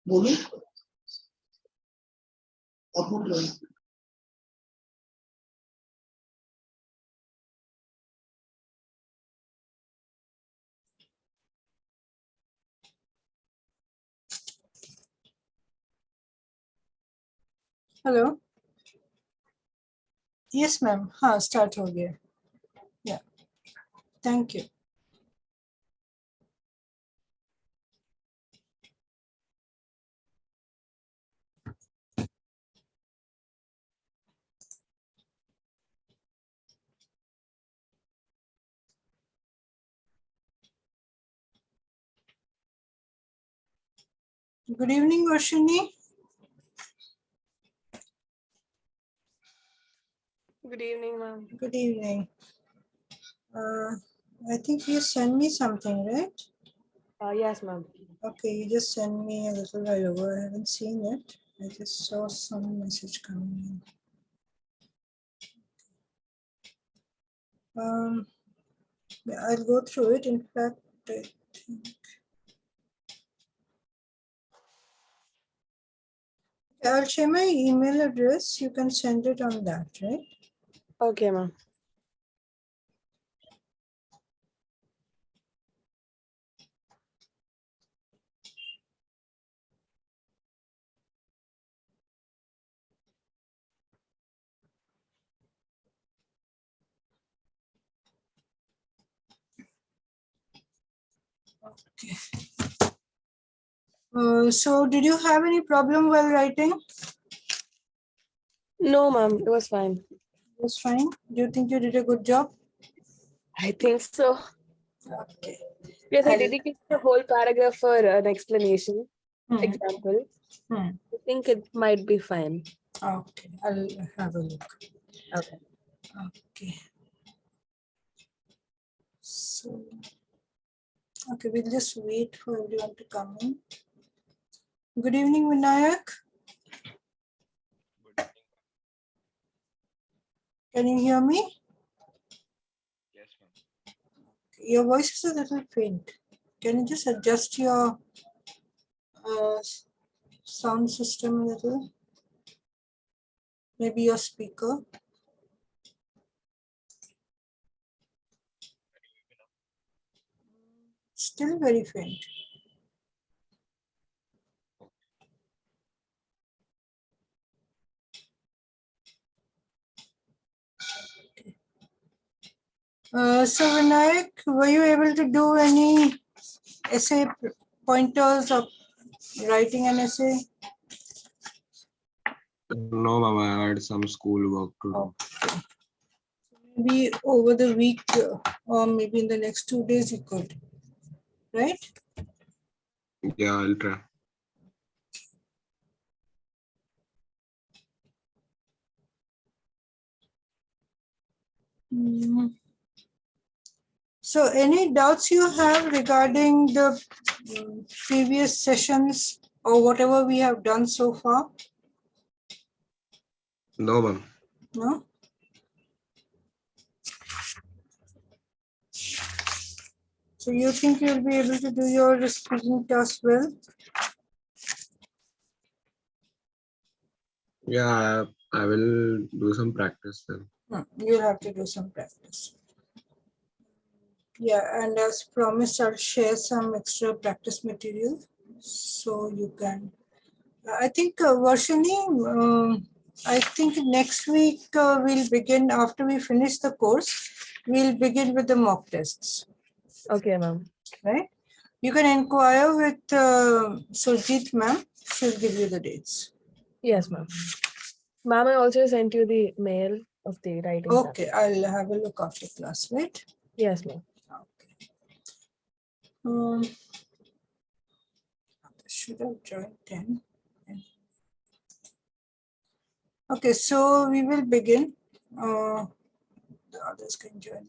बोलो आप बोल रहे हैं हेलो यस मैम हाँ स्टार्ट हो गया या thank you good evening Varshini Good evening, ma'am. good evening I think you sent me something right Yes, ma'am. okay you just sent me a little while ago I haven't seen it I just saw some message coming in yeah, I'll go through it in fact I think I'll share my email address you can send it on that right Okay, ma'am. okay so did you have any problem while writing No, ma'am. It was fine. it was fine do you think you did a good job I think so. okay Because I I'll- dedicated a whole paragraph for an explanation, Hmm. example. Hmm. I think it might be fine. Okay, I'll have a look. Okay. Okay. So, okay, we'll just wait for everyone to come in. Good evening, Vinayak. Can you hear me? Yes, ma'am. Your voice is a little faint. Can you just adjust your sound system a little? Maybe your speaker. Still very faint. So Vinayak, were you able to do any essay pointers of writing an essay? No, ma'am. I had some school work to do. Okay. Maybe over the week or maybe in the next 2 days you could, right? Yeah, I'll try. So any doubts you have regarding the previous sessions or whatever we have done so far? No, ma'am. No? So you think you'll be able to do your speaking task well? Yeah, I will do some practice then. You'll have to do some practice. Yeah, and as promised, I'll share some extra practice material so you can. I think Varshini, I think next week we'll begin after we finish the course. We'll begin with the mock tests, Okay, ma'am. right? You can inquire with Surjit ma'am. She'll give you the dates. Yes, ma'am. Ma'am, I also sent you the mail of the writing. Okay, I'll have a look after class, right? Yes, ma'am. Okay. Should have joined 10. Okay, so we will begin. The others can join.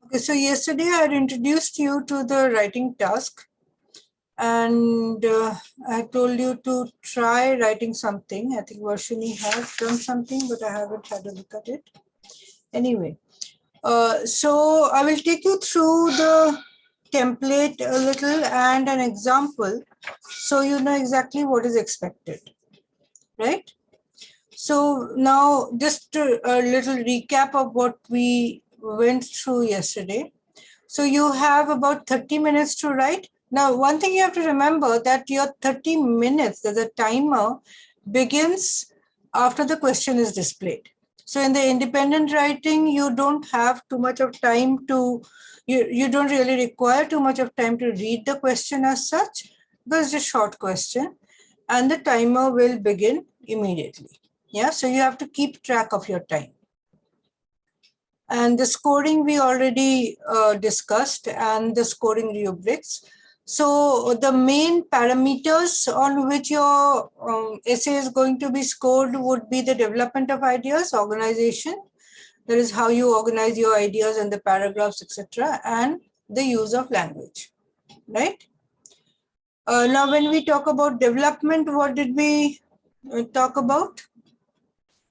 Okay, so yesterday I had introduced you to the writing task and I told you to try writing something. I think Varshini has done something, but I haven't had a look at it. Anyway, So I will take you through the template a little and an example, so you know exactly what is expected, right? So now just a little recap of what we went through yesterday. So you have about 30 minutes to write. Now, one thing you have to remember that your 30 minutes, the timer begins after the question is displayed. So in the independent writing, you don't have too much of time to, you don't really require too much of time to read the question as such, because it's a short question and the timer will begin immediately. Yeah, so you have to keep track of your time. And the scoring we already discussed, and the scoring rubrics. So the main parameters on which your essay is going to be scored would be the development of ideas, organization, that is how you organize your ideas and the paragraphs, etc., and the use of language, right? Now, when we talk about development, what did we talk about?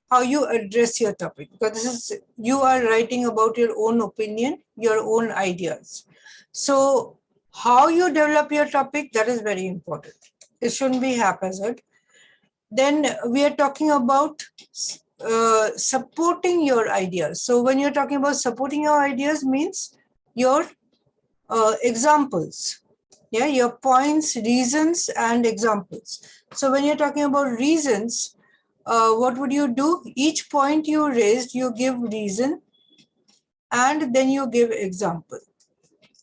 How you address your topic, because this is, you are writing about your own opinion, your own ideas. So how you develop your topic, that is very important. It shouldn't be haphazard. Then we are talking about supporting your ideas. So when you're talking about supporting your ideas, means your examples, yeah, your points, reasons, and examples. So when you're talking about reasons, what would you do? Each point you raised, you give reason and then you give example,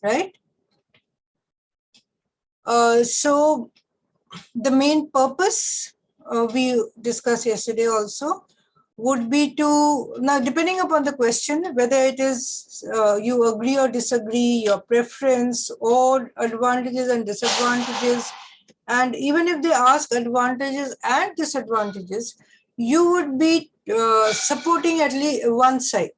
right? So the main purpose we discussed yesterday also would be to, now depending upon the question, whether it is you agree or disagree, your preference, or advantages and disadvantages, and even if they ask advantages and disadvantages, you would be supporting at least one side.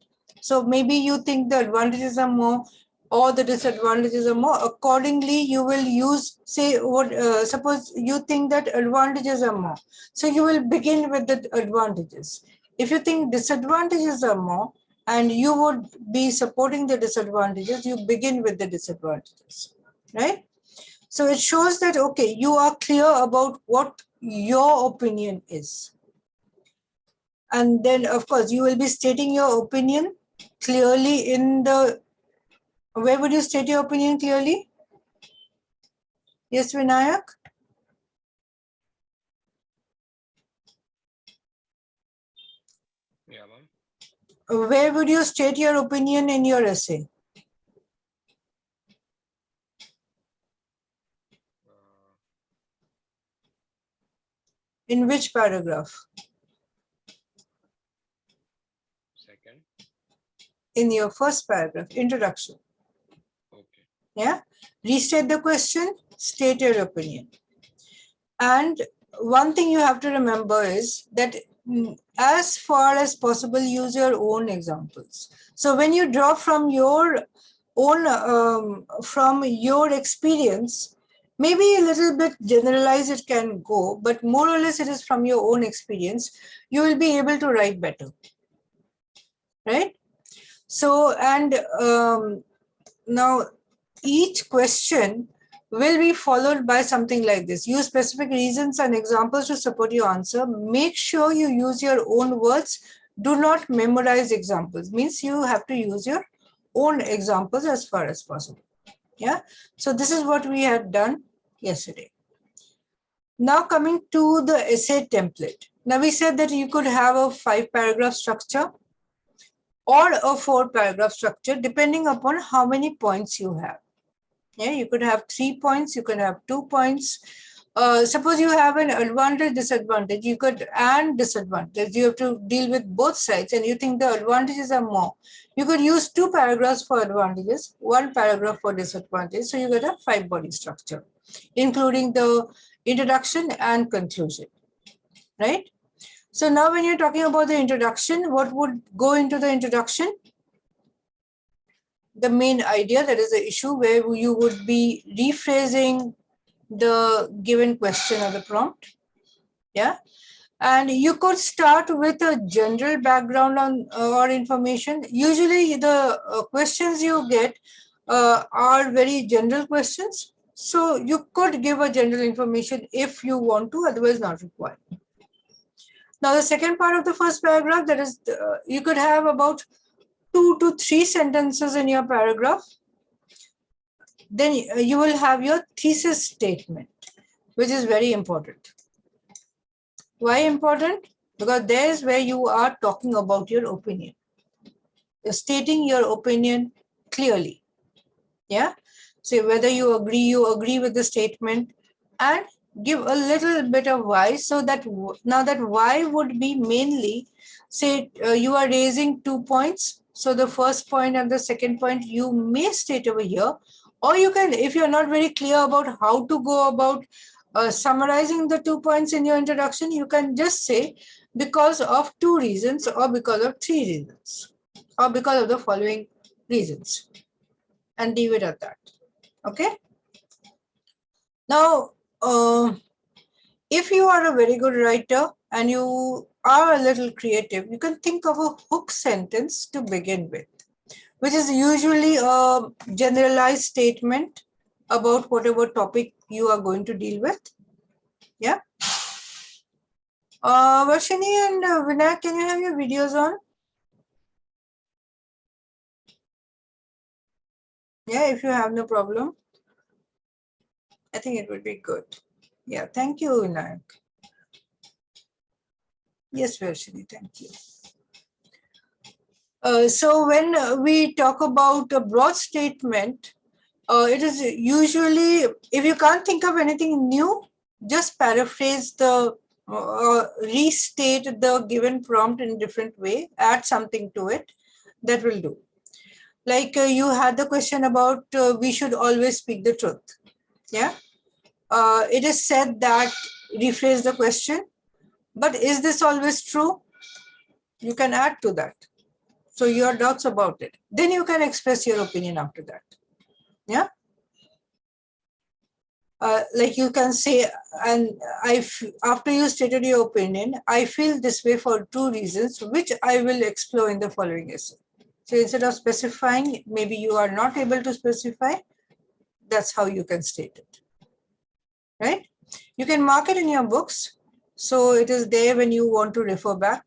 So maybe you think the advantages are more or the disadvantages are more. Accordingly, you will use, say, what suppose you think that advantages are more. So you will begin with the advantages. If you think disadvantages are more and you would be supporting the disadvantages, you begin with the disadvantages, right? So it shows that, okay, you are clear about what your opinion is. And then, of course, you will be stating your opinion clearly in the, where would you state your opinion clearly? Yes, Vinayak? Yeah, ma'am. Where would you state your opinion in your essay? In which paragraph? Second. In your first paragraph, introduction. Okay. Yeah. Restate the question, state your opinion. And one thing you have to remember is that as far as possible, use your own examples. So when you draw from your own, from your experience, maybe a little bit generalized it can go, but more or less it is from your own experience, you will be able to write better, right? So, and now each question will be followed by something like this. Use specific reasons and examples to support your answer. Make sure you use your own words. Do not memorize examples. Means you have to use your own examples as far as possible. Yeah. So this is what we had done yesterday. Now coming to the essay template. Now we said that you could have a 5-paragraph structure or a 4-paragraph structure depending upon how many points you have. Yeah, you could have 3 points, you could have 2 points. Suppose you have an advantage, disadvantage, you could, and disadvantage. You have to deal with both sides and you think the advantages are more. You could use 2 paragraphs for advantages, 1 paragraph for disadvantage. So you get a 5-body structure, including the introduction and conclusion, right? So now when you're talking about the introduction, what would go into the introduction? The main idea, that is the issue, where you would be rephrasing the given question or the prompt. Yeah. And you could start with a general background on or information. Usually the questions you get are very general questions. So you could give a general information if you want to, otherwise not required. Now the second part of the first paragraph, that is, you could have about 2 to 3 sentences in your paragraph. Then you will have your thesis statement, which is very important. Why important? Because there is where you are talking about your opinion. You're stating your opinion clearly. Yeah. So whether you agree with the statement, and give a little bit of why. So that now that why would be mainly, say you are raising 2 points. So the first point and the second point you may state over here, or you can, if you're not very clear about how to go about summarizing the 2 points in your introduction, you can just say because of 2 reasons, or because of 3 reasons, or because of the following reasons, and leave it at that. Okay. Now, if you are a very good writer and you are a little creative, you can think of a hook sentence to begin with, which is usually a generalized statement about whatever topic you are going to deal with. Yeah. Varshini and Vinayak, can you have your videos on? Yeah, if you have no problem, I think it would be good. Yeah, thank you, Vinayak. Yes, Varshini, thank you. So when we talk about a broad statement, it is usually, if you can't think of anything new, just paraphrase the, restate the given prompt in a different way, add something to it, that will do. Like you had the question about we should always speak the truth. Yeah. It is said that, rephrase the question, but is this always true? You can add to that. So your doubts about it. Then you can express your opinion after that. Yeah. Like you can say, and after you stated your opinion, I feel this way for 2 reasons, which I will explore in the following essay. So instead of specifying, maybe you are not able to specify, that's how you can state it. Right? You can mark it in your books, so it is there when you want to refer back.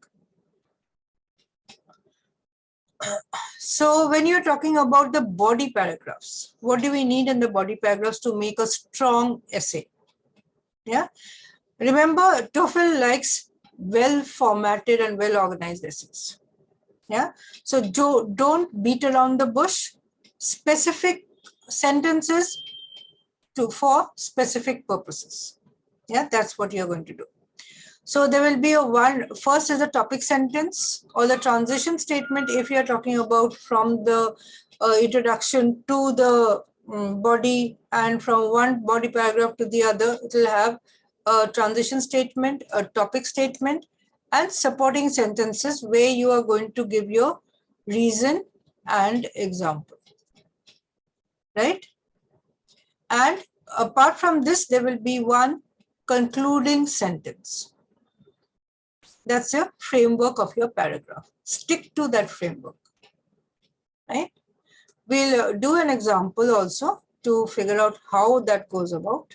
So when you're talking about the body paragraphs, what do we need in the body paragraphs to make a strong essay? Yeah. Remember, TOEFL likes well formatted and well organized essays. Yeah. So don't beat around the bush. Specific sentences for specific purposes. Yeah, that's what you're going to do. So there will be first is the topic sentence or the transition statement. If you're talking about from the introduction to the body, and from one body paragraph to the other, it will have a transition statement, a topic statement, and supporting sentences where you are going to give your reason and example. Right? And apart from this, there will be one concluding sentence. That's a framework of your paragraph. Stick to that framework. Right? We'll do an example also to figure out how that goes about.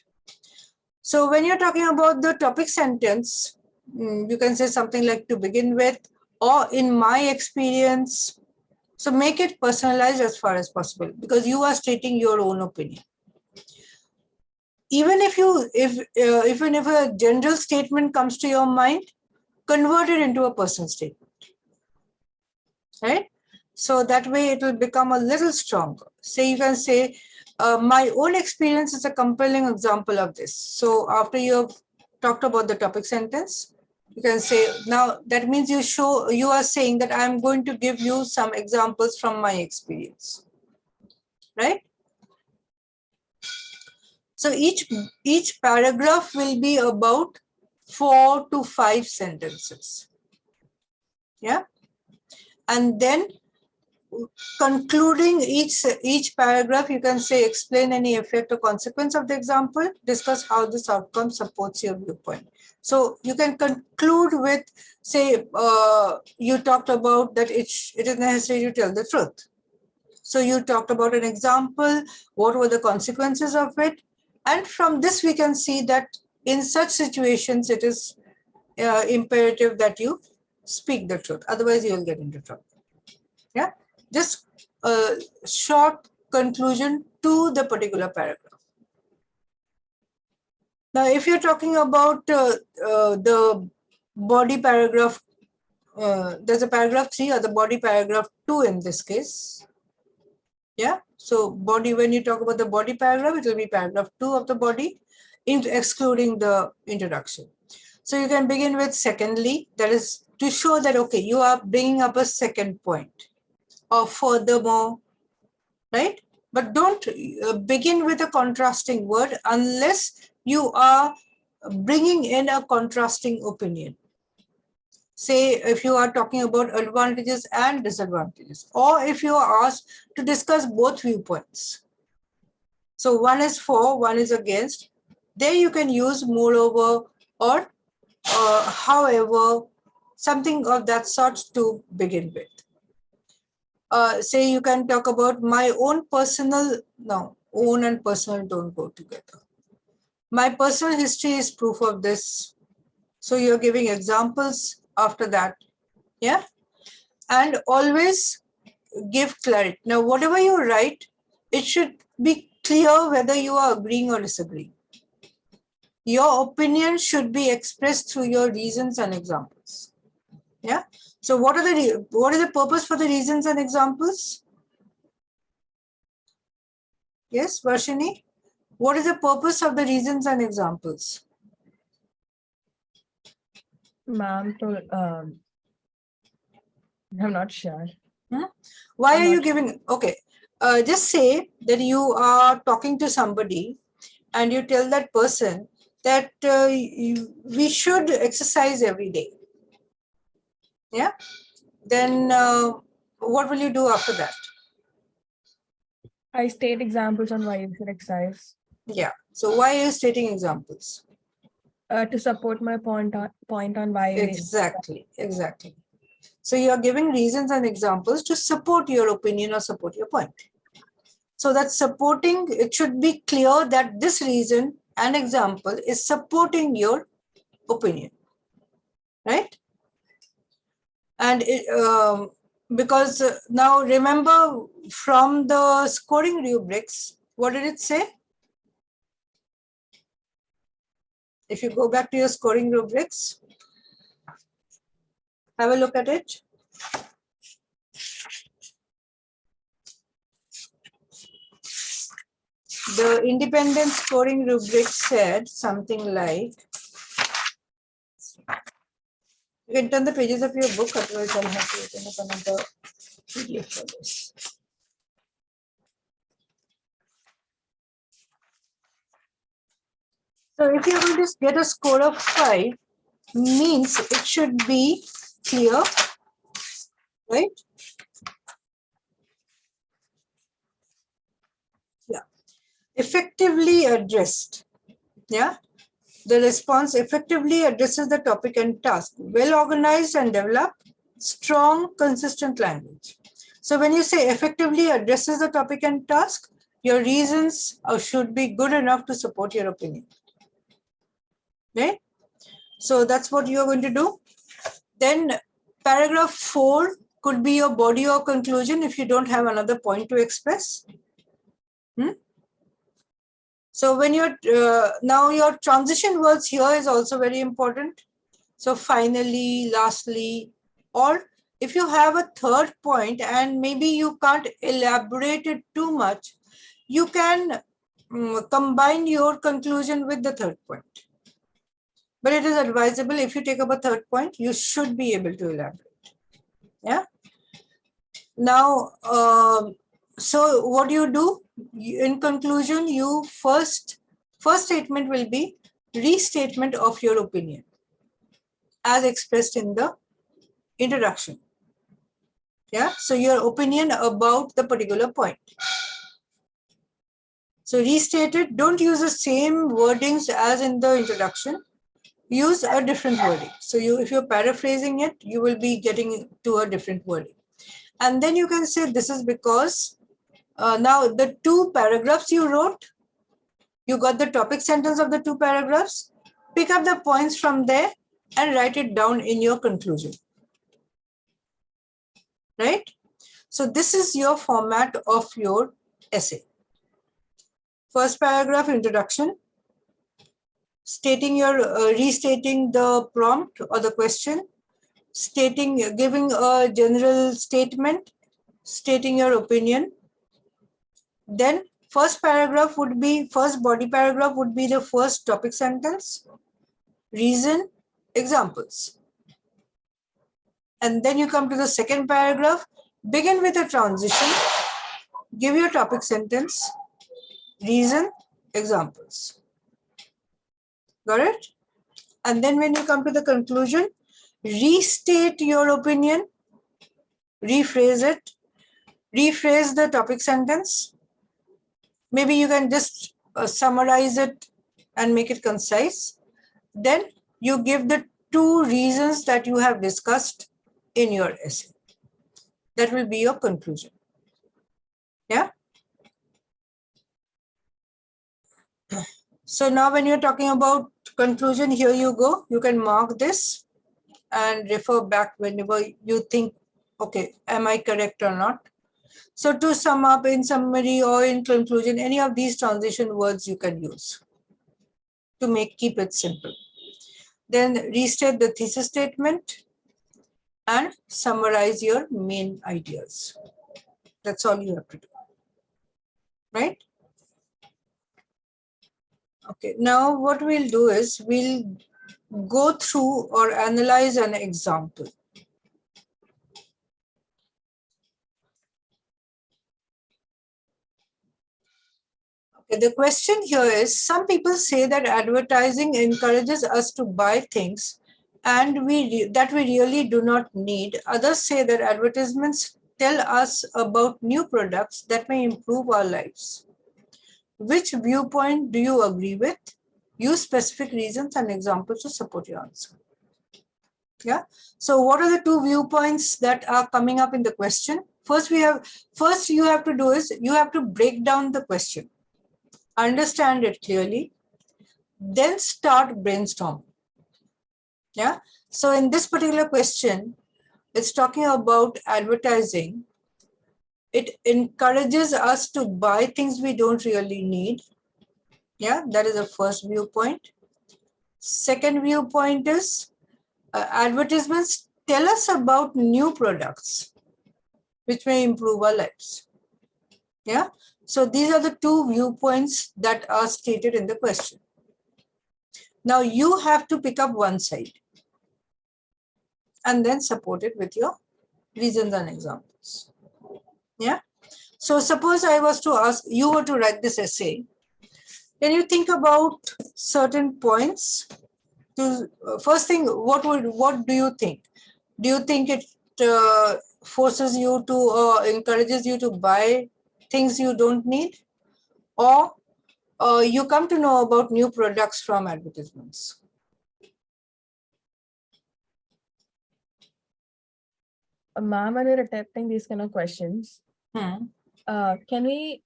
So when you're talking about the topic sentence, you can say something like to begin with, or in my experience. So make it personalized as far as possible, because you are stating your own opinion. Even if a general statement comes to your mind, convert it into a personal statement. Right? So that way it will become a little stronger. So you can say, my own experience is a compelling example of this. So after you have talked about the topic sentence, you can say, now that means you are saying that I'm going to give you some examples from my experience. Right? So each paragraph will be about 4 to 5 sentences. Yeah. And then concluding each paragraph, you can say, explain any effect or consequence of the example, discuss how this outcome supports your viewpoint. So you can conclude with, say, you talked about that it is necessary to tell the truth. So you talked about an example, what were the consequences of it? And from this, we can see that in such situations, it is imperative that you speak the truth. Otherwise, you will get into trouble. Yeah, just a short conclusion to the particular paragraph. Now, if you're talking about the body paragraph, there's a paragraph 3 or the body paragraph 2 in this case. Yeah, so body, when you talk about the body paragraph, it will be paragraph 2 of the body, excluding the introduction. So you can begin with secondly, that is to show that, okay, you are bringing up a second point, or furthermore, right? But don't begin with a contrasting word unless you are bringing in a contrasting opinion. Say, if you are talking about advantages and disadvantages, or if you are asked to discuss both viewpoints. So one is for, one is against. There you can use moreover or however, something of that sort to begin with. Say you can talk about my own personal, no, own and personal don't go together. My personal history is proof of this. So you're giving examples after that. Yeah. And always give clarity. Now, whatever you write, it should be clear whether you are agreeing or disagreeing. Your opinion should be expressed through your reasons and examples. Yeah. So what is the purpose for the reasons and examples? Yes, Varshini? What is the purpose of the reasons and examples? Ma'am told, I'm not sure. Why I'm are you not giving? Okay, just say that you are talking to somebody and you tell that person that we should exercise every day. Yeah. Then what will you do after that? I state examples on why you should exercise. Yeah. So why are you stating examples? To support my point on why we should Exactly. Exactly. So you are giving reasons and examples to support your opinion or support your point. So that supporting, it should be clear that this reason and example is supporting your opinion, right? And because now remember from the scoring rubrics, what did it say? If you go back to your scoring rubrics, have a look at it. The independent scoring rubric said something like, you can turn the pages of your book, otherwise I'll have to open up another PDF for this. So if you're going to get a score of 5, means it should be clear, right? Yeah. Effectively addressed. Yeah. The response effectively addresses the topic and task. Well organized and developed, strong, consistent language. So when you say effectively addresses the topic and task, your reasons should be good enough to support your opinion. Right? So that's what you're going to do. Then paragraph 4 could be your body or conclusion if you don't have another point to express. So when you're now your transition words here is also very important. So finally, lastly, or if you have a third point and maybe you can't elaborate it too much, you can combine your conclusion with the third point. But it is advisable if you take up a third point, you should be able to elaborate. Yeah. Now, so what do? In conclusion, you first statement will be restatement of your opinion as expressed in the introduction. Yeah, so your opinion about the particular point. So restate it. Don't use the same wordings as in the introduction. Use a different wording. So if you're paraphrasing it, you will be getting to a different wording. And then you can say this is because now the 2 paragraphs you wrote, you got the topic sentence of the 2 paragraphs, pick up the points from there and write it down in your conclusion. Right? So this is your format of your essay. First paragraph, introduction, stating your, restating the prompt or the question, giving a general statement, stating your opinion. Then first body paragraph would be the first topic sentence, reason, examples. And then you come to the second paragraph, begin with a transition, give your topic sentence, reason, examples. Got it? And then when you come to the conclusion, restate your opinion, rephrase it, rephrase the topic sentence. Maybe you can just summarize it and make it concise. Then you give the 2 reasons that you have discussed in your essay. That will be your conclusion. Yeah. So now when you're talking about conclusion, here you go. You can mark this and refer back whenever you think, okay, am I correct or not? So to sum up, in summary or in conclusion, any of these transition words you can use to keep it simple. Then restate the thesis statement and summarize your main ideas. That's all you have to do. Right? Okay, now what we'll do is we'll go through or analyze an example. Okay, the question here is, some people say that advertising encourages us to buy things and that we really do not need. Others say that advertisements tell us about new products that may improve our lives. Which viewpoint do you agree with? Use specific reasons and examples to support your answer. Yeah. So what are the 2 viewpoints that are coming up in the question? First you have to do is you have to break down the question, understand it clearly, then start brainstorming. Yeah. So in this particular question, it's talking about advertising. It encourages us to buy things we don't really need. Yeah, that is the first viewpoint. Second viewpoint is advertisements tell us about new products which may improve our lives. Yeah, so these are the 2 viewpoints that are stated in the question. Now you have to pick up one side and then support it with your reasons and examples. Yeah. So suppose I was to ask, you were to write this essay. Can you think about certain points? First thing, what do you think? Do you think it forces you to, encourages you to buy things you don't need? Or you come to know about new products from advertisements? Ma'am, when we're attempting these kind of questions, can we,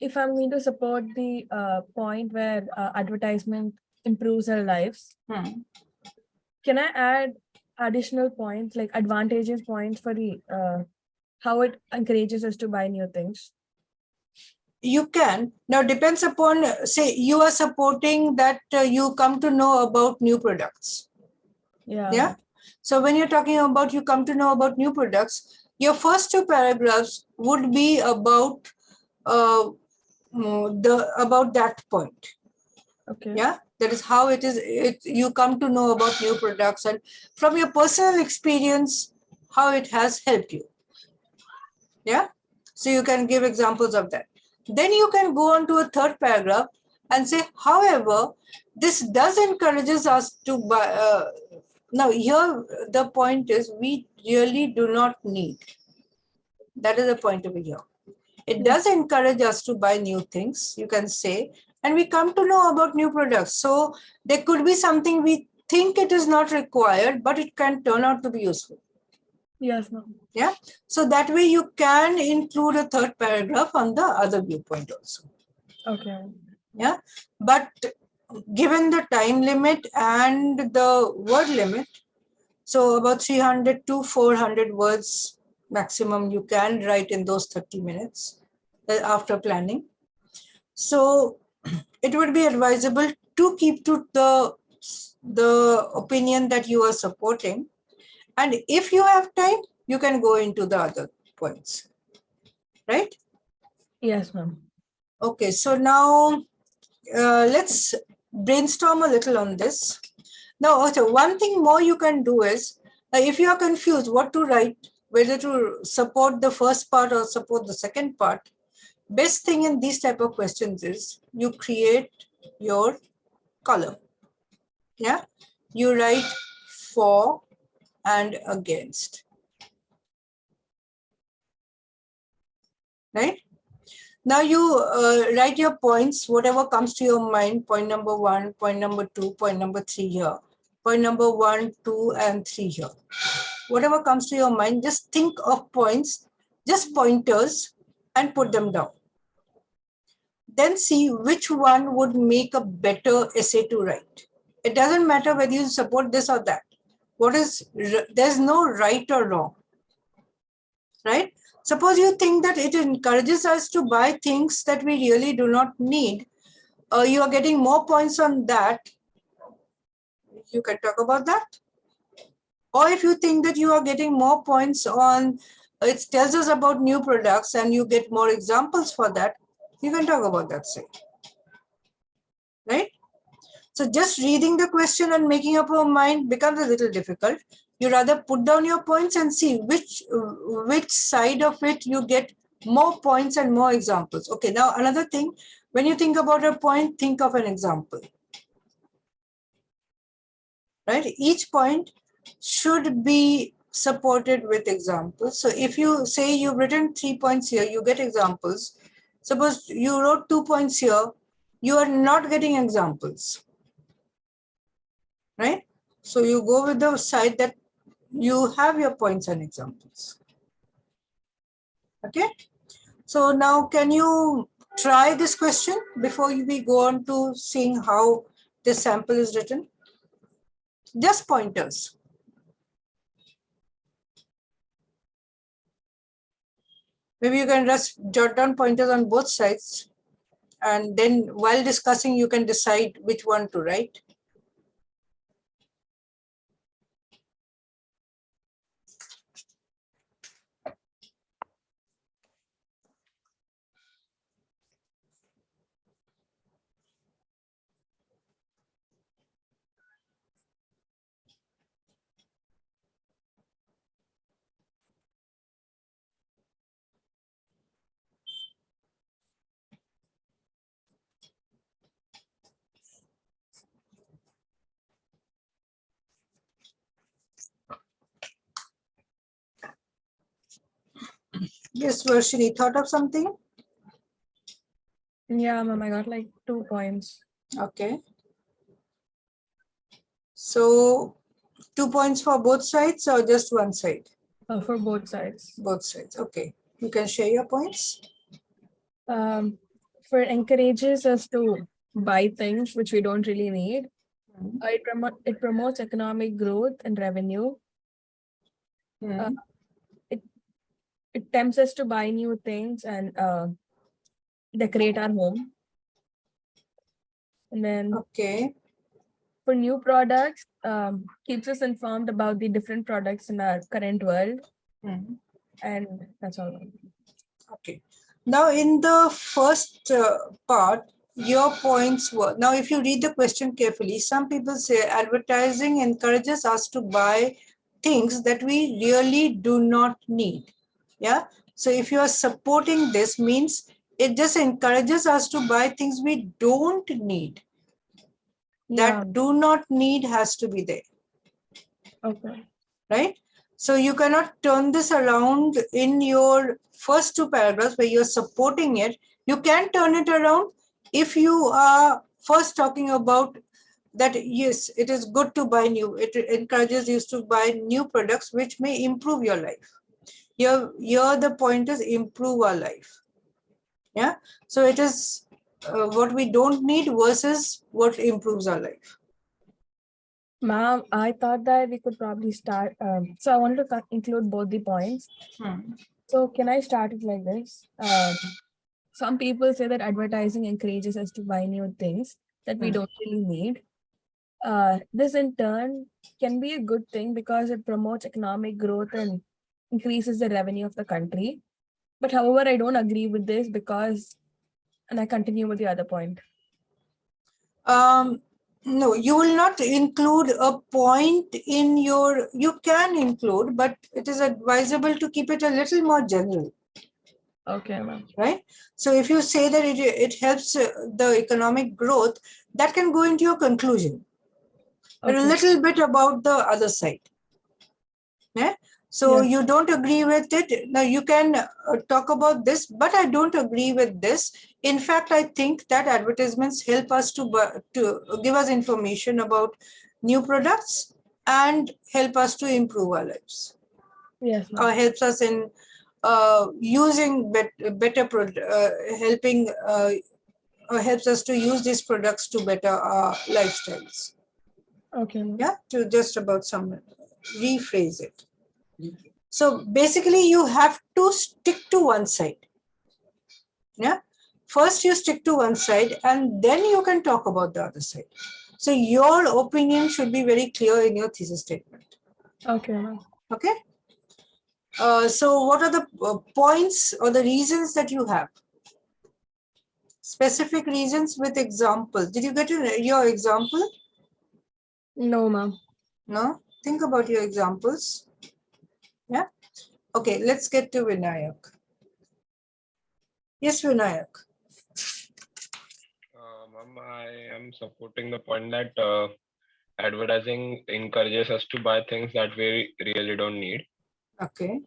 if I'm going to support the point where advertisement improves our lives, can I add additional points like advantageous points for the how it encourages us to buy new things? You can. Now depends upon, say you are supporting that you come to know about new products. Yeah. So when you're talking about you come to know about new products, your first 2 paragraphs would be about about that point. Okay. Yeah, that is how it is. You come to know about new products and from your personal experience, how it has helped you. Yeah, so you can give examples of that. Then you can go on to a 3rd paragraph and say, however, this does encourages us to buy. Now here the point is we really do not need. That is the point over here. It Yeah. does encourage us to buy new things, you can say, and we come to know about new products. So there could be something we think it is not required, but it can turn out to be useful. Yes, ma'am. Yeah. So that way you can include a third paragraph on the other viewpoint also. Okay. Yeah. But given the time limit and the word limit, so about 300 to 400 words maximum you can write in those 30 minutes after planning. So it would be advisable to keep to the opinion that you are supporting. And if you have time, you can go into the other points, right? Yes, ma'am. Okay, so now let's brainstorm a little on this. Now, also, one thing more you can do is, if you are confused what to write, whether to support the first part or support the second part, best thing in these type of questions is you create your column. Yeah, you write for and against, right? Now you write your points, whatever comes to your mind, point number 1, point number 2, point number 3 here, point number 1, 2, and 3 here. Whatever comes to your mind, just think of points, just pointers, and put them down. Then see which one would make a better essay to write. It doesn't matter whether you support this or that. There's no right or wrong, right? Suppose you think that it encourages us to buy things that we really do not need. You are getting more points on that. You can talk about that. Or if you think that you are getting more points on, it tells us about new products and you get more examples for that, you can talk about that, say. Right? So just reading the question and making up your mind becomes a little difficult. You rather put down your points and see which side of it you get more points and more examples. Okay, now another thing, when you think about a point, think of an example. Right? Each point should be supported with examples. So if you say you've written 3 points here, you get examples. Suppose you wrote 2 points here, you are not getting examples. Right? So you go with the side that you have your points and examples. Okay? So now can you try this question before we go on to seeing how this sample is written? Just pointers. Maybe you can just jot down pointers on both sides. And then while discussing, you can decide which one to write. Yes, Varshini, thought of something? Yeah, ma'am, I got like 2 points. Okay. So 2 points for both sides or just one side? For both sides. Both sides. Okay. You can share your points. For encourages us to buy things which we don't really need. It promotes economic growth and revenue. It tempts us to buy new things and decorate our home. And then Okay. for new products, keeps us informed about the different products in our current world. And that's all. Okay. Now in the first part, your points were, now if you read the question carefully, some people say advertising encourages us to buy things that we really do not need. Yeah. So if you are supporting this, means it just encourages us to buy things we don't need. Yeah. That do not need has to be there. Okay. Right? So you cannot turn this around in your first two paragraphs where you're supporting it. You can turn it around if you are first talking about that, yes, it is good to buy new, it encourages you to buy new products which may improve your life. Here the point is improve our life. Yeah. So it is what we don't need versus what improves our life. Ma'am, I thought that we could probably start. So I wanted to include both the points. So can I start it like this? Some people say that advertising encourages us to buy new things that we don't really need. This in turn can be a good thing because it promotes economic growth and increases the revenue of the country. But however, I don't agree with this because, and I continue with the other point. No, you will not include a point in your, you can include, but it is advisable to keep it a little more general. Okay, ma'am. Right? So if you say that it helps the economic growth, that can go into your conclusion. But a little bit about the other side. Yeah? So you don't agree with it. Now you can talk about this, but I don't agree with this. In fact, I think that advertisements help us to give us information about new products and help us to improve our lives. Yes. Or helps us in using better helping helps us to use these products to better our lifestyles. Okay. Yeah, to just about some rephrase it. So basically you have to stick to one side. Yeah. First you stick to one side and then you can talk about the other side. So your opinion should be very clear in your thesis statement. Okay. Okay. So what are the points or the reasons that you have? Specific reasons with examples. Did you get your example? No, ma'am. No? Think about your examples. Yeah. Okay, let's get to Vinayak. Yes, Vinayak. Ma'am, I am supporting the point that advertising encourages us to buy things that we really don't need. Okay.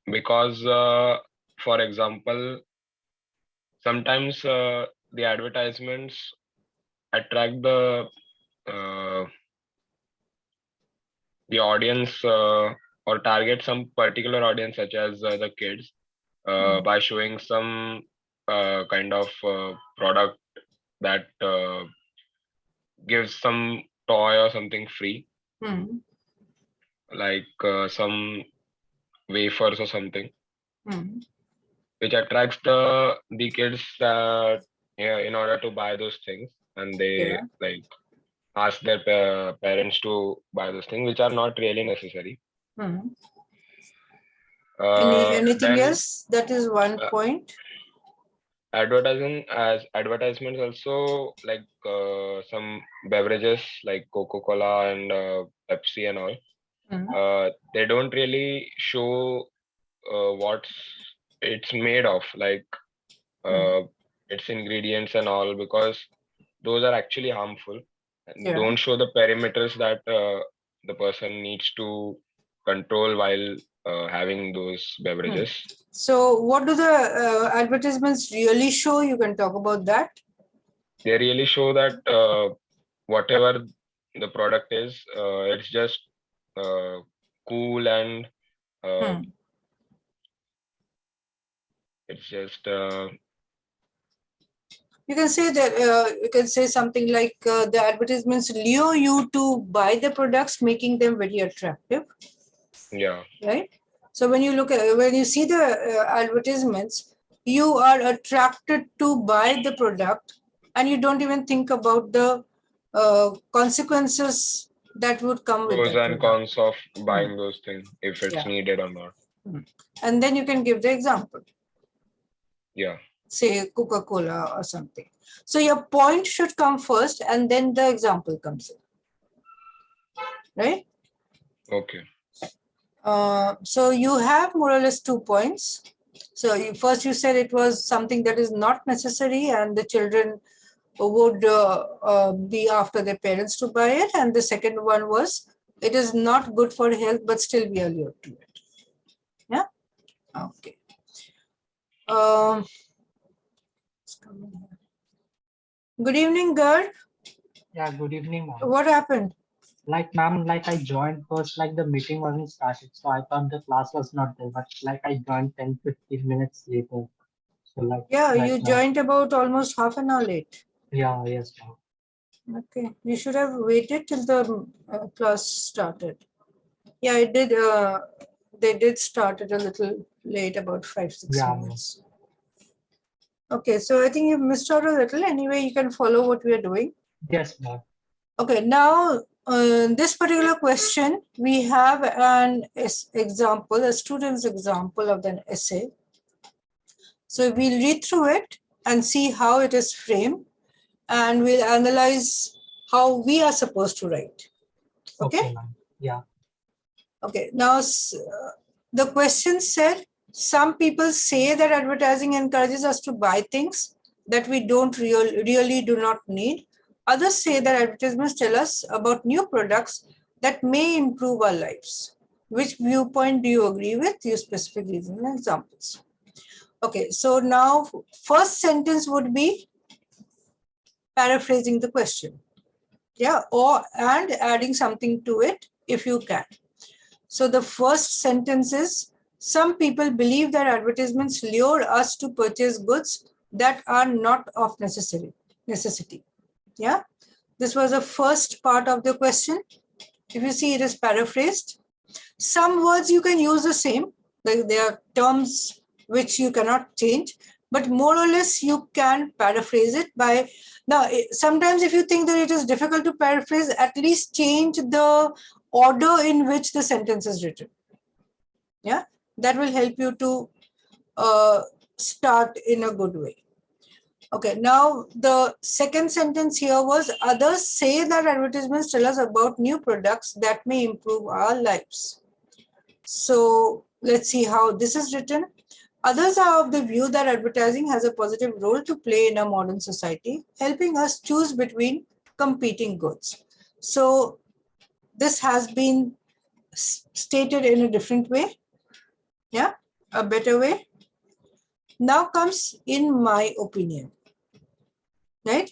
Because, for example, sometimes the advertisements attract the audience or target some particular audience, such as the kids, by showing some kind of product that gives some toy or something free, like some wafers or something, which attracts the kids in order to buy those things, and they like ask their parents to buy those things, which are not really necessary. Anything else? That is one point. Advertisements also, like some beverages like Coca-Cola and Pepsi and all. They don't really show what it's made of, like its ingredients and all, because those are actually harmful and don't show the perimeters that the person needs to control while having those beverages. So what do the advertisements really show? You can talk about that. They really show that whatever the product is, it's just cool and it's just you can say that you can say something like the advertisements lure you to buy the products, making them very attractive. Yeah. Right. So when you look at, when you see the advertisements, you are attracted to buy the product and you don't even think about the consequences that would come with pros that and product. cons of buying those things, if it's needed or not. And then you can give the example. Yeah. Say Coca-Cola or something. So your point should come first and then the example comes in. Right? Okay. So you have more or less 2 points. So first you said it was something that is not necessary and the children would be after their parents to buy it. And the second one was it is not good for health, but still we allude to it. Yeah. Okay. Good evening, Gerd. Yeah, good evening, ma'am. What happened? Like, ma'am, like I joined first, like the meeting wasn't started, so I thought the class was not there, but like I joined 10-15 minutes later. So like, Yeah, right you now, joined about almost half an hour late. yeah, yes, ma'am. Okay, you should have waited till the class started. Yeah, it did. They did start it a little late, about 5-6 Yeah, ma'am. minutes. Okay, so I think you missed out a little. Anyway, you can follow what we are doing. Yes, ma'am. Okay, now this particular question, we have an example, a student's example of an essay. So we'll read through it and see how it is framed, and we'll analyze how we are supposed to write. Okay? Ma'am. Yeah. Okay, now the question said, some people say that advertising encourages us to buy things that we don't really do not need. Others say that advertisements tell us about new products that may improve our lives. Which viewpoint do you agree with? Use specific reasons and examples. Okay, so now first sentence would be paraphrasing the question. Yeah, and adding something to it if you can. So the first sentence is, some people believe that advertisements lure us to purchase goods that are not of necessity. Yeah, this was the first part of the question. If you see, it is paraphrased. Some words you can use the same, like there are terms which you cannot change, but more or less you can paraphrase it by, now sometimes if you think that it is difficult to paraphrase, at least change the order in which the sentence is written. Yeah, that will help you to start in a good way. Okay, now the second sentence here was, others say that advertisements tell us about new products that may improve our lives. So let's see how this is written. Others are of the view that advertising has a positive role to play in a modern society, helping us choose between competing goods. So this has been stated in a different way. Yeah, a better way. Now comes in my opinion, right?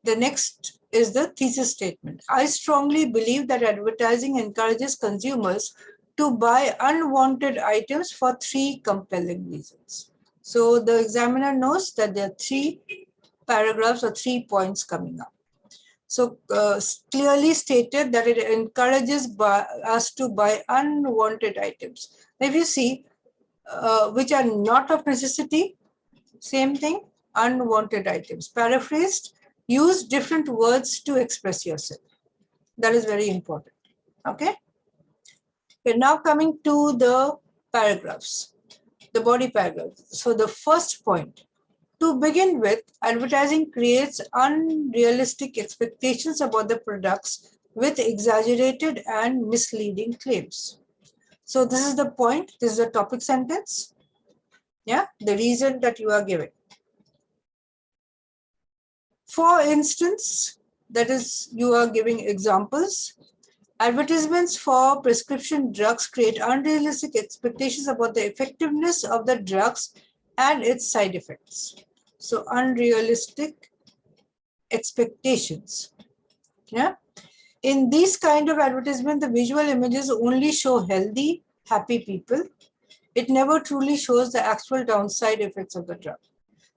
The next is the thesis statement. I strongly believe that advertising encourages consumers to buy unwanted items for 3 compelling reasons. So the examiner knows that there are 3 paragraphs or 3 points coming up. So clearly stated that it encourages us to buy unwanted items. If you see, which are not of necessity, same thing, unwanted items. Paraphrased, use different words to express yourself. That is very important. Okay. We're now coming to the paragraphs, the body paragraphs. So the first point, to begin with, advertising creates unrealistic expectations about the products with exaggerated and misleading claims. So this is the point, this is the topic sentence. Yeah, the reason that you are giving. For instance, that is, you are giving examples. Advertisements for prescription drugs create unrealistic expectations about the effectiveness of the drugs and its side effects. So unrealistic expectations. Yeah. In these kind of advertisement, the visual images only show healthy, happy people. It never truly shows the actual downside effects of the drug.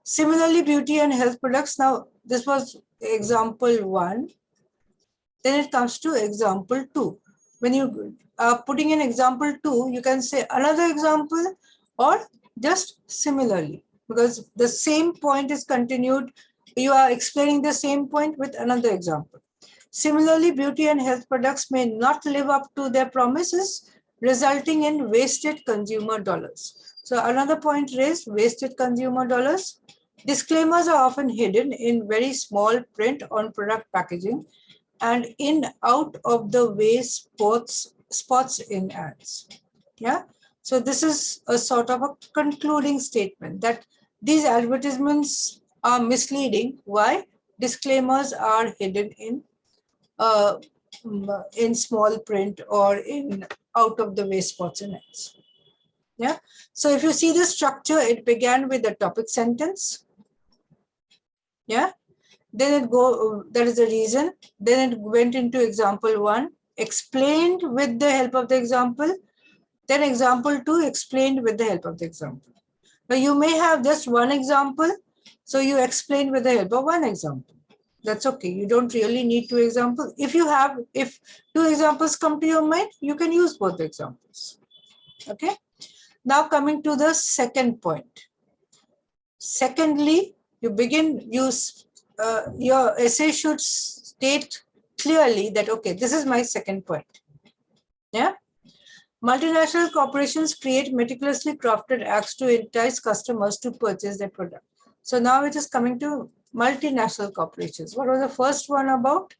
Similarly, beauty and health products. Now, this was example 1. Then it comes to example 2. When you are putting in example 2, you can say another example or just similarly, because the same point is continued. You are explaining the same point with another example. Similarly, beauty and health products may not live up to their promises, resulting in wasted consumer dollars. So another point raised, wasted consumer dollars. Disclaimers are often hidden in very small print on product packaging and in out of the way spots in ads. Yeah. So this is a sort of a concluding statement that these advertisements are misleading. Why? Disclaimers are hidden in in small print or in out of the way spots and ends. Yeah. So if you see the structure, it began with the topic sentence. Yeah. Then that is the reason. Then it went into example 1, explained with the help of the example. Then example 2, explained with the help of the example. Now you may have just one example, so you explain with the help of one example. That's okay. You don't really need 2 examples. If 2 examples come to your mind, you can use both examples. Okay. Now coming to the second point. Secondly, your essay should state clearly that, okay, this is my second point. Yeah. Multinational corporations create meticulously crafted acts to entice customers to purchase their product. So now it is coming to multinational corporations. What was the first one about?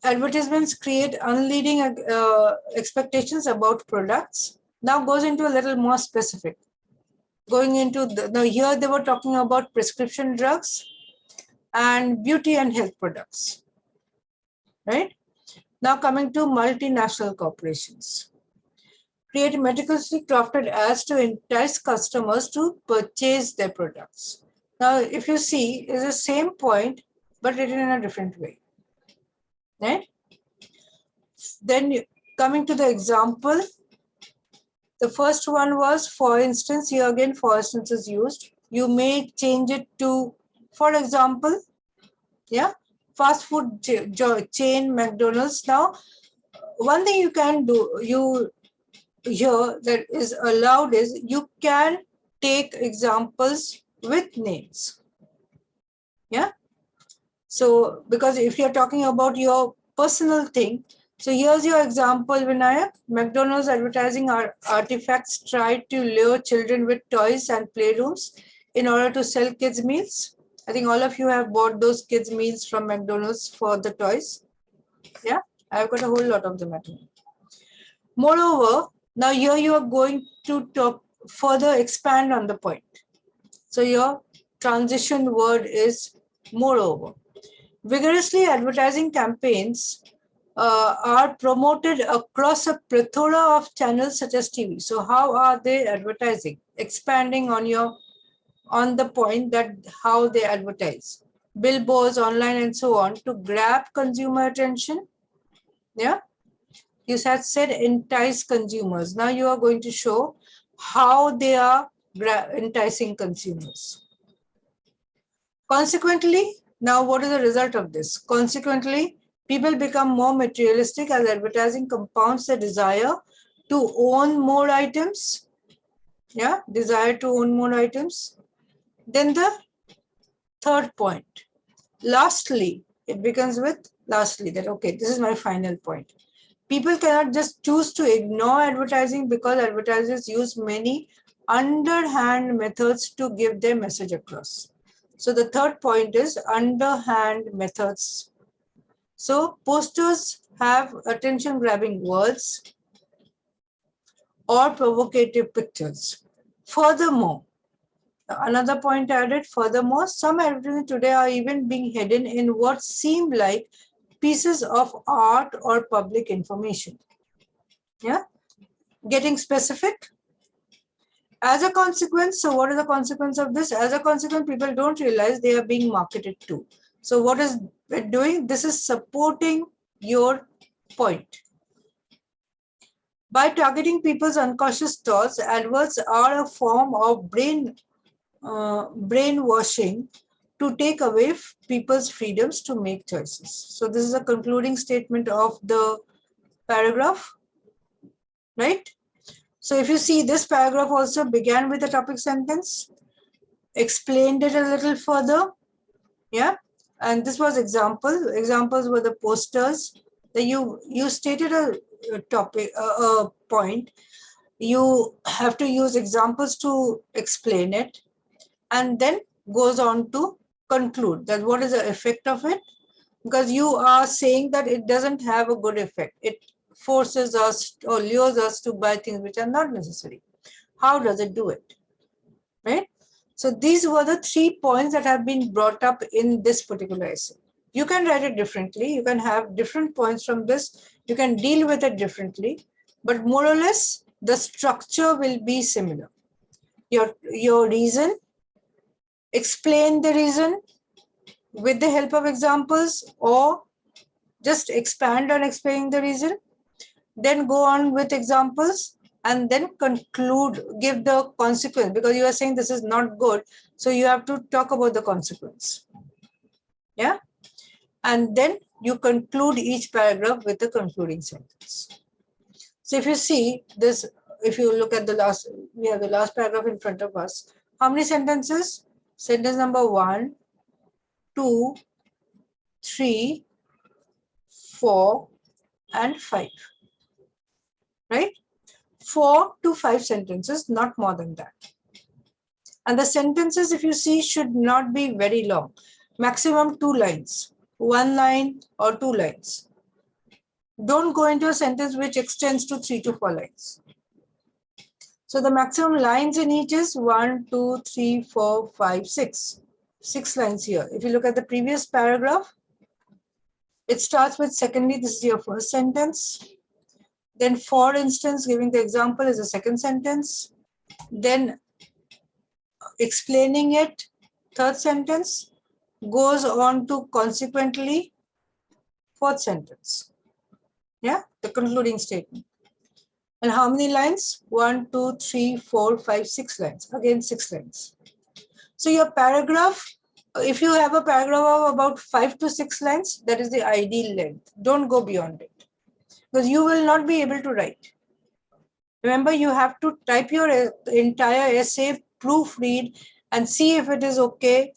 Advertisements create unleading expectations about products. Now goes into a little more specific. Going into here they were talking about prescription drugs and beauty and health products, right? Now coming to multinational corporations. Create meticulously crafted ads to entice customers to purchase their products. Now, if you see, it's the same point, but written in a different way, right? Then coming to the example, the first one was, for instance, here again, for instance is used. You may change it to, for example, yeah, fast food chain McDonald's. Now, one thing you can do, here that is allowed is you can take examples with names. Yeah. So, because if you're talking about your personal thing, so here's your example, Vinayak. McDonald's advertising artifacts try to lure children with toys and playrooms in order to sell kids' meals. I think all of you have bought those kids' meals from McDonald's for the toys. Yeah, I've got a whole lot of them at home. Moreover, now here you are going to further expand on the point. So your transition word is moreover. Vigorously advertising campaigns are promoted across a plethora of channels such as TV. So how are they advertising? Expanding on the point that how they advertise. Billboards, online and so on to grab consumer attention. Yeah. You had said entice consumers. Now you are going to show how they are enticing consumers. Consequently, now what is the result of this? Consequently, people become more materialistic as advertising compounds the desire to own more items. Yeah, desire to own more items. Then the third point. Lastly, it begins with lastly that, okay, this is my final point. People cannot just choose to ignore advertising because advertisers use many underhand methods to give their message across. So the third point is underhand methods. So posters have attention-grabbing words or provocative pictures. Furthermore, another point added, furthermore, some advertisements today are even being hidden in what seem like pieces of art or public information. Yeah, getting specific. As a consequence, so what is the consequence of this? As a consequence, people don't realize they are being marketed to. So what is it doing? This is supporting your point. By targeting people's unconscious thoughts, adverts are a form of brainwashing to take away people's freedoms to make choices. So this is a concluding statement of the paragraph, right? So if you see, this paragraph also began with a topic sentence, explained it a little further, yeah, and this was example. Examples were the posters that you stated a topic, a point. You have to use examples to explain it, and then goes on to conclude that what is the effect of it, because you are saying that it doesn't have a good effect. It forces us or lures us to buy things which are not necessary. How does it do it? Right? So these were the 3 points that have been brought up in this particular essay. You can write it differently. You can have different points from this. You can deal with it differently. But more or less, the structure will be similar. Your reason, explain the reason with the help of examples, or just expand on explaining the reason, then go on with examples, and then conclude, give the consequence, because you are saying this is not good. So you have to talk about the consequence. Yeah. And then you conclude each paragraph with a concluding sentence. So if you see this, if you look at the last, we have the last paragraph in front of us. How many sentences? Sentence number 1, 2, 3, 4, and 5. Right? 4 to 5 sentences, not more than that. And the sentences, if you see, should not be very long. Maximum 2 lines, 1 line or 2 lines. Don't go into a sentence which extends to 3 to 4 lines. So the maximum lines in each is 1, 2, 3, 4, 5, 6. 6 lines here. If you look at the previous paragraph, it starts with secondly, this is your first sentence. Then for instance, giving the example is the second sentence. Then explaining it, third sentence, goes on to consequently, fourth sentence. Yeah, the concluding statement. And how many lines? 1, 2, 3, 4, 5, 6 lines. Again, 6 lines. So your paragraph, if you have a paragraph of about 5 to 6 lines, that is the ideal length. Don't go beyond it, because you will not be able to write. Remember, you have to type your entire essay, proofread, and see if it is okay.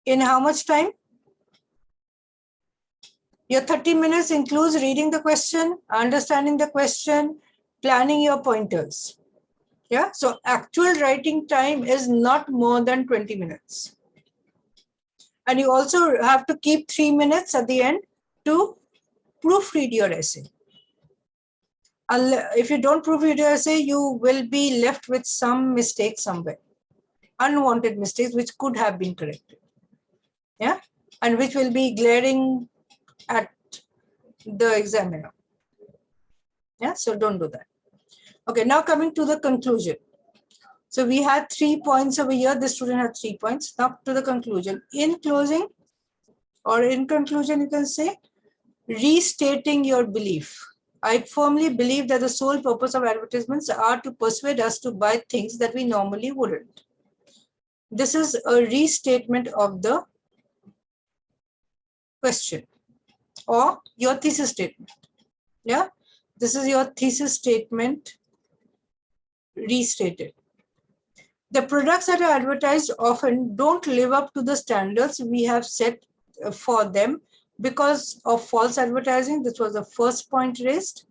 In how much time? Your 30 minutes includes reading the question, understanding the question, planning your pointers. Yeah, so actual writing time is not more than 20 minutes. And you also have to keep 3 minutes at the end to proofread your essay. If you don't proofread your essay, you will be left with some mistake somewhere. Unwanted mistakes which could have been corrected. Yeah, and which will be glaring at the examiner. Yeah, so don't do that. Okay, now coming to the conclusion. So we had 3 points over here. This student had 3 points. Now to the conclusion. In closing, or in conclusion, you can say, restating your belief. I firmly believe that the sole purpose of advertisements are to persuade us to buy things that we normally wouldn't. This is a restatement of the question or your thesis statement. Yeah, this is your thesis statement restated. The products that are advertised often don't live up to the standards we have set for them because of false advertising. This was the first point raised.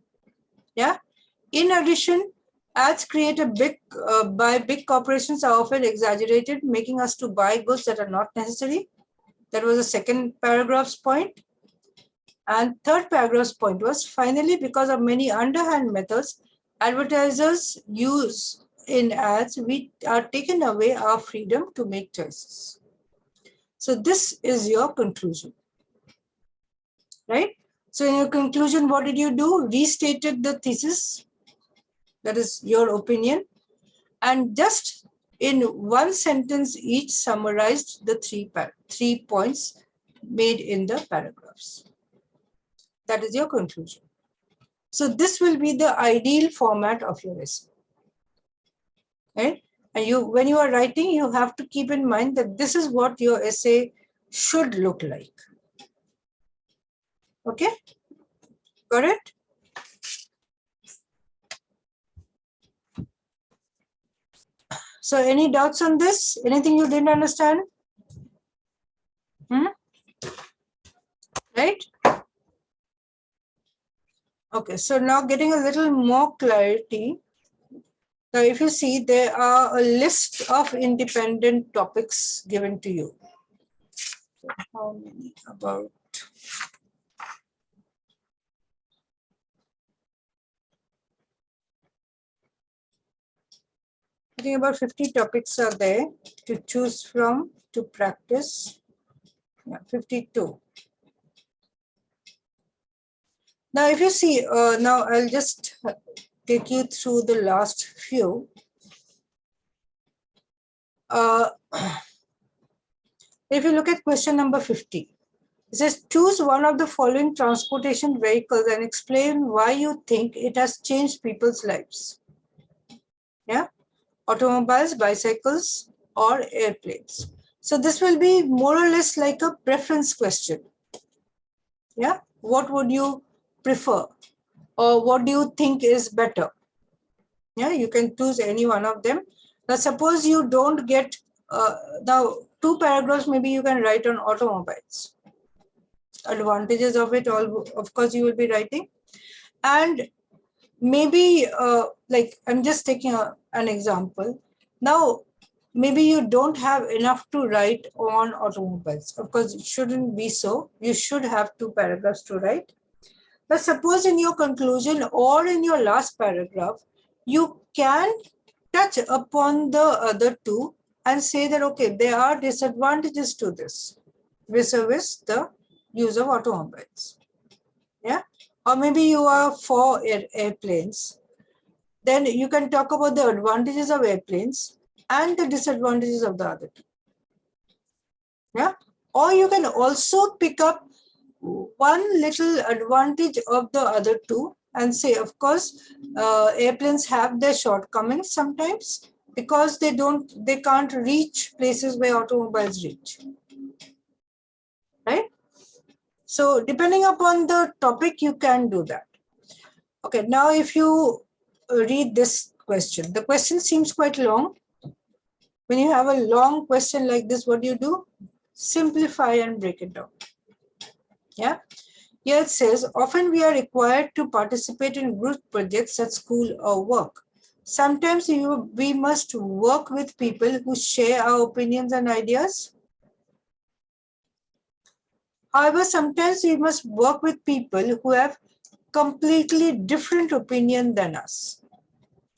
Yeah. In addition, ads created by big corporations are often exaggerated, making us to buy goods that are not necessary. That was the second paragraph's point. And third paragraph's point was, finally, because of many underhand methods advertisers use in ads, we are taken away our freedom to make choices. So this is your conclusion, right? So in your conclusion, what did you do? Restated the thesis. That is your opinion. And just in one sentence each summarized the three points made in the paragraphs. That is your conclusion. So this will be the ideal format of your essay. Right? And when you are writing, you have to keep in mind that this is what your essay should look like. Okay? Got it? So any doubts on this? Anything you didn't understand? Right? Okay, so now getting a little more clarity. Now, if you see, there are a list of independent topics given to you. So how many? About I think about 50 topics are there to choose from to practice Yeah, 52. Now, if you see, now I'll just take you through the last few. If you look at question number 50, it says, choose one of the following transportation vehicles and explain why you think it has changed people's lives. Yeah, automobiles, bicycles, or airplanes. So this will be more or less like a preference question. Yeah, what would you prefer? Or what do you think is better? Yeah, you can choose any one of them. Now, suppose you don't get, now 2 paragraphs, maybe you can write on automobiles. Advantages of it, all, of course, you will be writing. And maybe, like, I'm just taking an example. Now, maybe you don't have enough to write on automobiles. Of course, it shouldn't be so. You should have 2 paragraphs to write. But suppose in your conclusion or in your last paragraph, you can touch upon the other 2 and say that, okay, there are disadvantages to this vis-a-vis the use of automobiles. Yeah. Or maybe you are for airplanes. Then you can talk about the advantages of airplanes and the disadvantages of the other 2. Yeah. Or you can also pick up one little advantage of the other 2 and say, of course, airplanes have their shortcomings sometimes because they can't reach places where automobiles reach. Right? So depending upon the topic, you can do that. Okay, now if you read this question, the question seems quite long. When you have a long question like this, what do? Simplify and break it down. Yeah. Here it says, often we are required to participate in group projects at school or work. Sometimes we must work with people who share our opinions and ideas. However, sometimes we must work with people who have completely different opinion than us.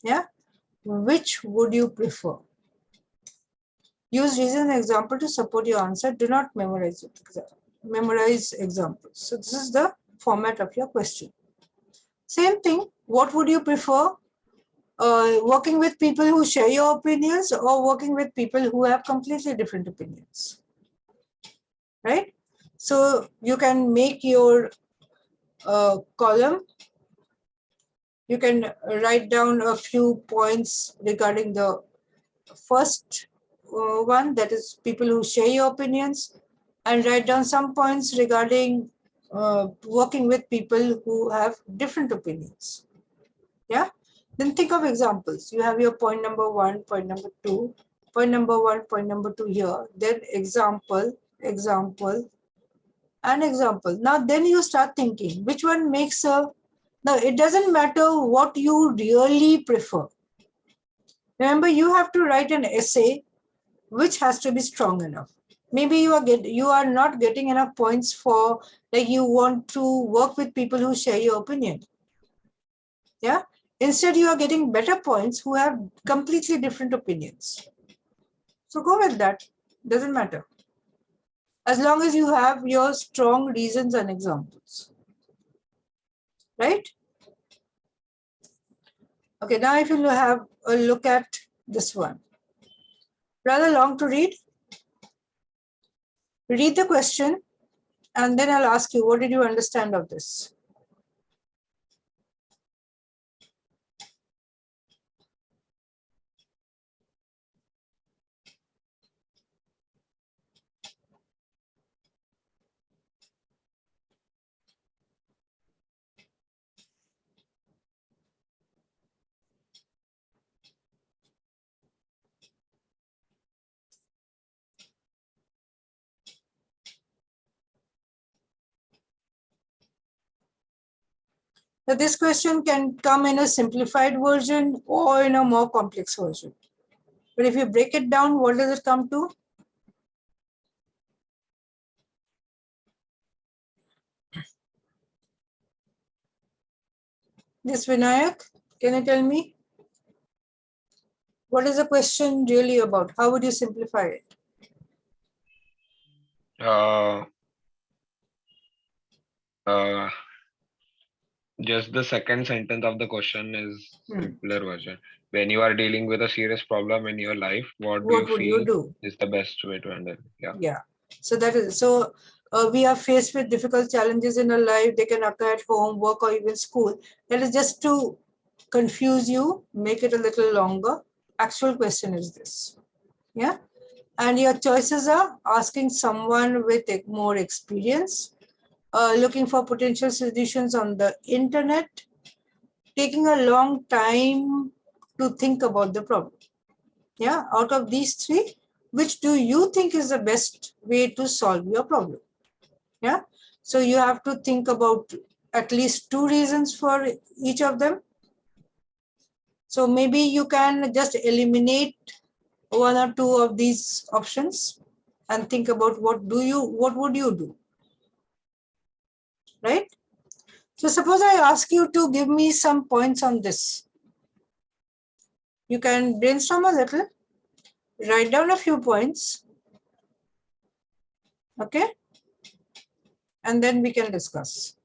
Yeah. Which would you prefer? Use reason and example to support your answer. Do not memorize it. Memorize examples. So this is the format of your question. Same thing. What would you prefer? Working with people who share your opinions or working with people who have completely different opinions? Right? So you can make your column. You can write down a few points regarding the first one, that is people who share your opinions, and write down some points regarding working with people who have different opinions. Yeah. Then think of examples. You have your point number 1, point number 2, point number 1, point number 2 here. Then example, example, and example. Now then you start thinking which one makes a. Now it doesn't matter what you really prefer. Remember, you have to write an essay which has to be strong enough. Maybe you are not getting enough points for, like, you want to work with people who share your opinion. Yeah. Instead, you are getting better points who have completely different opinions. So go with that. Doesn't matter. As long as you have your strong reasons and examples. Right? Okay, now if you have a look at this one. Rather long to read. Read the question and then I'll ask you, what did you understand of this? So this question can come in a simplified version or in a more complex version. But if you break it down, what does it come to? This Vinayak, can you tell me? What is the question really about? How would you simplify it? Uh, uh, just the second sentence of the question is simpler version. When you are dealing with a serious problem in your life, what do you What would you feel do? is the best way to handle? Yeah. Yeah. So that is so. We are faced with difficult challenges in our life. They can occur at home, work, or even school. That is just to confuse you, make it a little longer. Actual question is this. Yeah. And your choices are asking someone with more experience, looking for potential solutions on the internet, taking a long time to think about the problem. Yeah, out of these three, which do you think is the best way to solve your problem? Yeah, so you have to think about at least 2 reasons for each of them. So maybe you can just eliminate 1 or 2 of these options and think about what would you do, right? So suppose I ask you to give me some points on this. You can brainstorm a little, write down a few points, okay? And then we can discuss.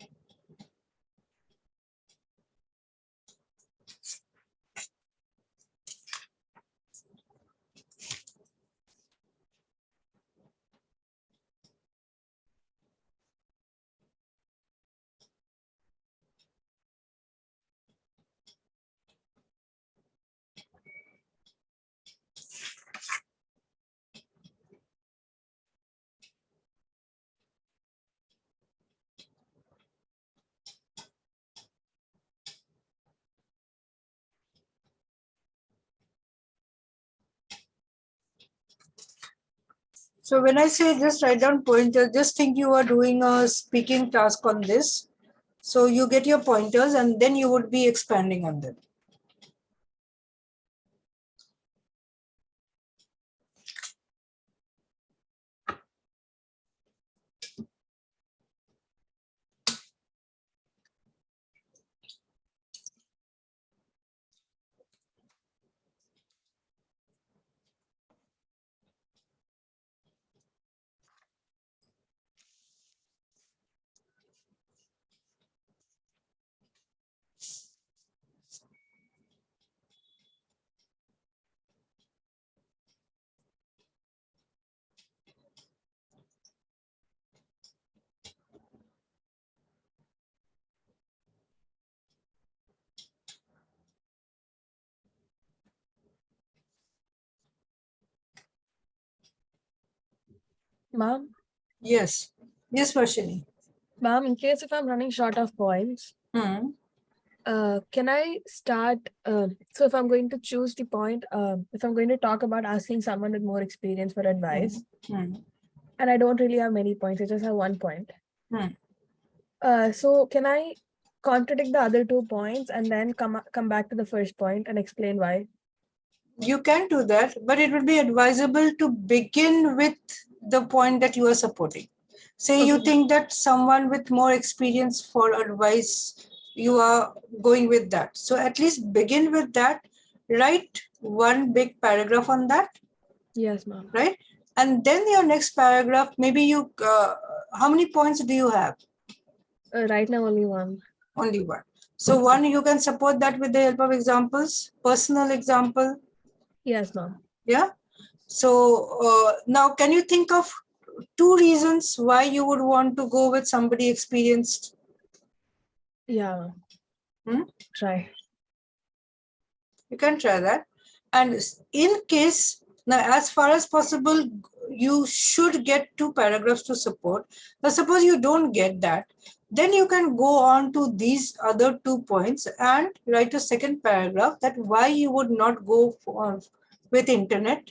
So when I say just write down pointers, just think you are doing a speaking task on this. So you get your pointers and then you would be expanding on them. Ma'am, Yes. Yes, Varshini. ma'am, in case if I'm running short of points, can I start? So if I'm going to choose the point, if I'm going to talk about asking someone with more experience for advice, and I don't really have many points, I just have 1 point. So can I contradict the other 2 points and then come back to the first point and explain why? You can do that, but it would be advisable to begin with the point that you are supporting. Say you think that someone with more experience for advice, you are going with that. So at least begin with that, write 1 big paragraph on that. Yes, ma'am. Right? And then your next paragraph, maybe you, how many points do you have? Right now, only 1. Only 1. So 1, you can support that with the help of examples, personal example. Yes, ma'am. Yeah. So now can you think of 2 reasons why you would want to go with somebody experienced? Yeah. Try. You can try that. And in case, now as far as possible, you should get 2 paragraphs to support. Now suppose you don't get that, then you can go on to these other 2 points and write a second paragraph that why you would not go for, with internet.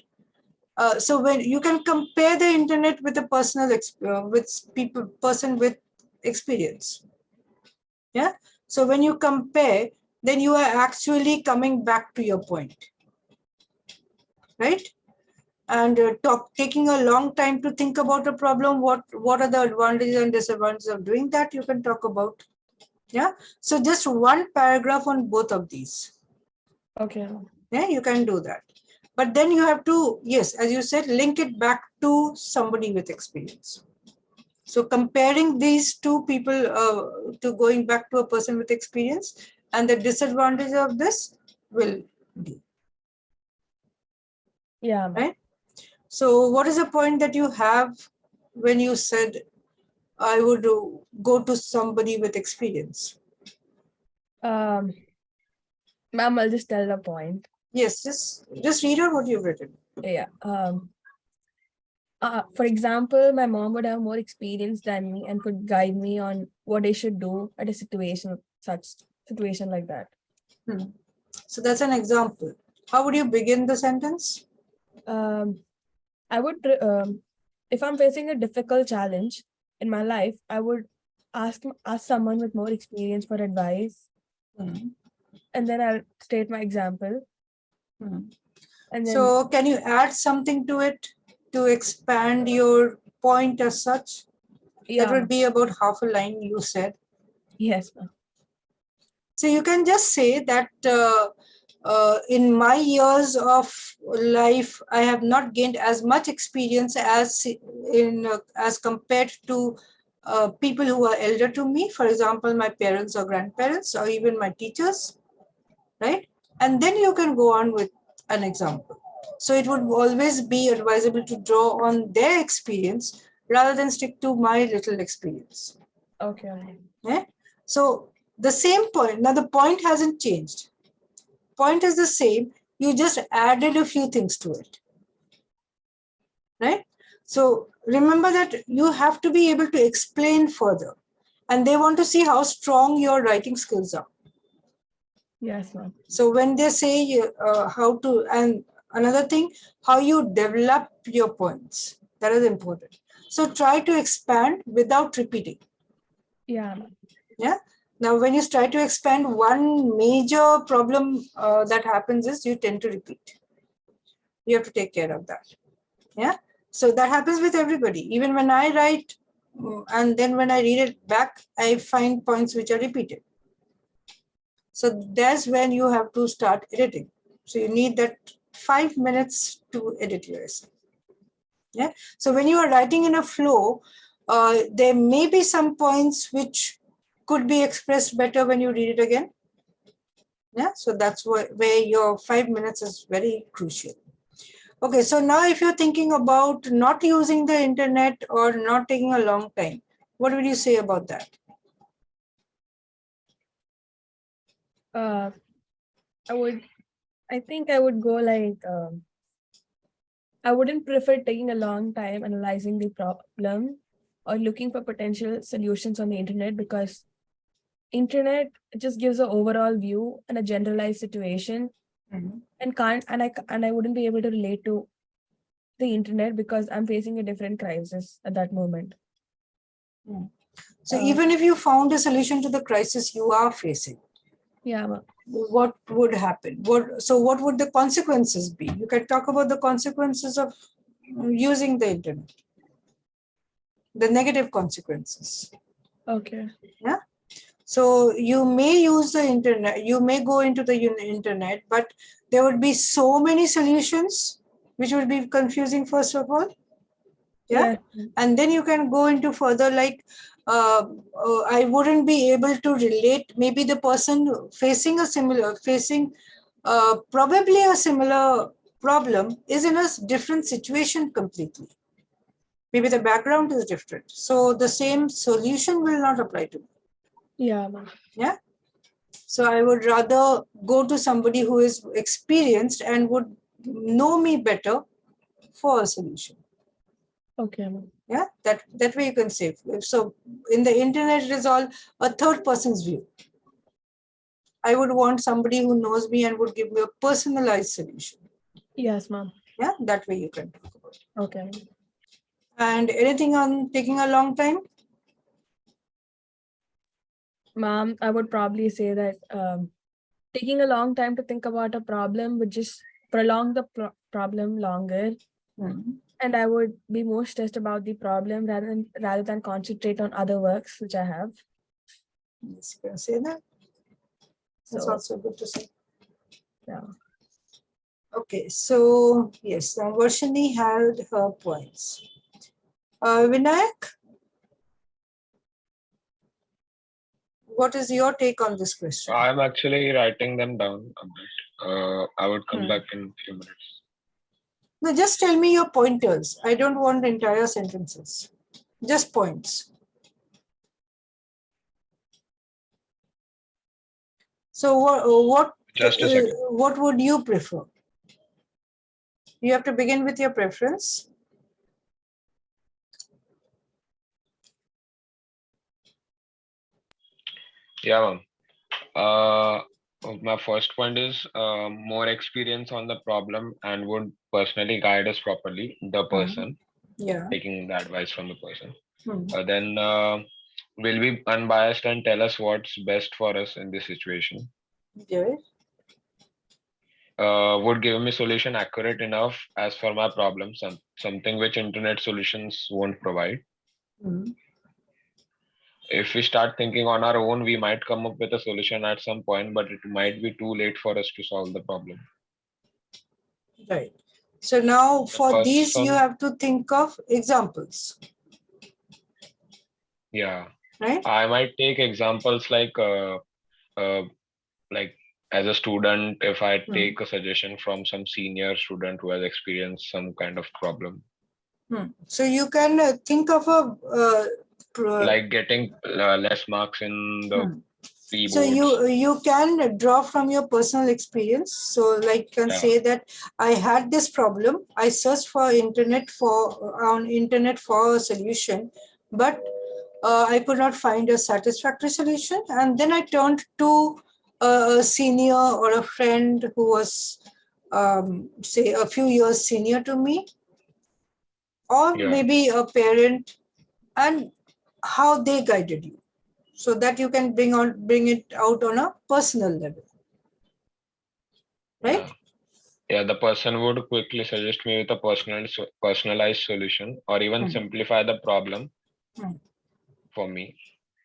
So when you can compare the internet with a personal person with experience. Yeah. So when you compare, then you are actually coming back to your point, right? And taking a long time to think about a problem. What are the advantages and disadvantages of doing that? You can talk about. Yeah. So just 1 paragraph on both of these. Okay. Yeah, you can do that. But then you have to, yes, as you said, link it back to somebody with experience. So comparing these two people to going back to a person with experience, and the disadvantage of this will be. Yeah. Right. So what is the point that you have when you said, I would go to somebody with experience? Ma'am, I'll just tell the point. Yes, just read out what you've written. Yeah. For example, my mom would have more experience than me and could guide me on what I should do at a situation, such situation like that. So that's an example. How would you begin the sentence? I would, if I'm facing a difficult challenge in my life, I would ask someone with more experience for advice, and then I'll state my example. And then, so can you add something to it to expand your point as such? yeah, That would be about half a line, you said. yes, ma'am. So you can just say that in my years of life, I have not gained as much experience as compared to people who are elder to me. For example, my parents or grandparents, or even my teachers, right? And then you can go on with an example. So it would always be advisable to draw on their experience rather than stick to my little experience. Okay. Yeah? So the same point, now the point hasn't changed. Point is the same, you just added a few things to it. Right? So remember that you have to be able to explain further. And they want to see how strong your writing skills are. Yes, ma'am. So when they say how to, and another thing, how you develop your points, that is important. So try to expand without repeating. Yeah. Yeah. Now, when you try to expand, one major problem that happens is you tend to repeat. You have to take care of that. Yeah. So that happens with everybody. Even when I write, and then when I read it back, I find points which are repeated. So that's when you have to start editing. So you need that 5 minutes to edit your essay. Yeah. So when you are writing in a flow, there may be some points which could be expressed better when you read it again. Yeah. So that's where your 5 minutes is very crucial. Okay. So now if you're thinking about not using the internet or not taking a long time, what would you say about that? I think I would go like, I wouldn't prefer taking a long time analyzing the problem or looking for potential solutions on the internet, because internet just gives an overall view and a generalized situation, and I wouldn't be able to relate to the internet because I'm facing a different crisis at that moment. So even if you found a solution to the crisis you are facing, yeah, what would happen? What would the consequences be? You can talk about the consequences of using the internet, the negative consequences. Okay. Yeah. So you may use the internet, you may go into the internet, but there would be so many solutions which would be confusing, first of all. Yeah. And then you can go into further, like I wouldn't be able to relate. Maybe the person facing probably a similar problem is in a different situation completely. Maybe the background is different. So the same solution will not apply to me. Yeah. Yeah. So I would rather go to somebody who is experienced and would know me better for a solution. Okay. Yeah, that way you can save. So in the internet, it is all a third person's view. I would want somebody who knows me and would give me a personalized solution. Yes, ma'am. Yeah, that way you can talk about it. Okay. And anything on taking a long time? Ma'am, I would probably say that taking a long time to think about a problem would just prolong the problem longer. And I would be more stressed about the problem rather than concentrate on other works which I have. Yes, you can say that. That's also good to say. Yeah. Okay, so yes, Varshini had her points. Vinayak? what is your take on this question? I'm actually writing them down a bit. I would come back in a few minutes. No, just tell me your pointers. I don't want entire sentences. Just points. So Just a second. what would you prefer? You have to begin with your preference. Yeah, my first point is more experience on the problem and would personally guide us properly, the person, Yeah. taking the advice from the person. Hmm. Then will be unbiased and tell us what's best for us in this situation. Yeah. Would give me solution accurate enough as for my problem, something which internet solutions won't provide. Hmm. If we start thinking on our own, we might come up with a solution at some point, but it might be too late for us to solve the problem. Right. So now for these, you Person, have to think of examples. yeah. Right. I might take examples like as a student, if I take a suggestion from some senior student who has experienced some kind of problem. So you can think of a like getting less marks in the so pre-boards. you can draw from your personal experience. So like you can say that I had this problem. I searched for on internet for a solution, but I could not find a satisfactory solution. And then I turned to a senior or a friend who was say a few years senior to me, or maybe a parent, and how they guided you, so that you can bring it out on a personal level, right? Yeah, the person would quickly suggest me with a personalized solution, or even simplify the problem for me.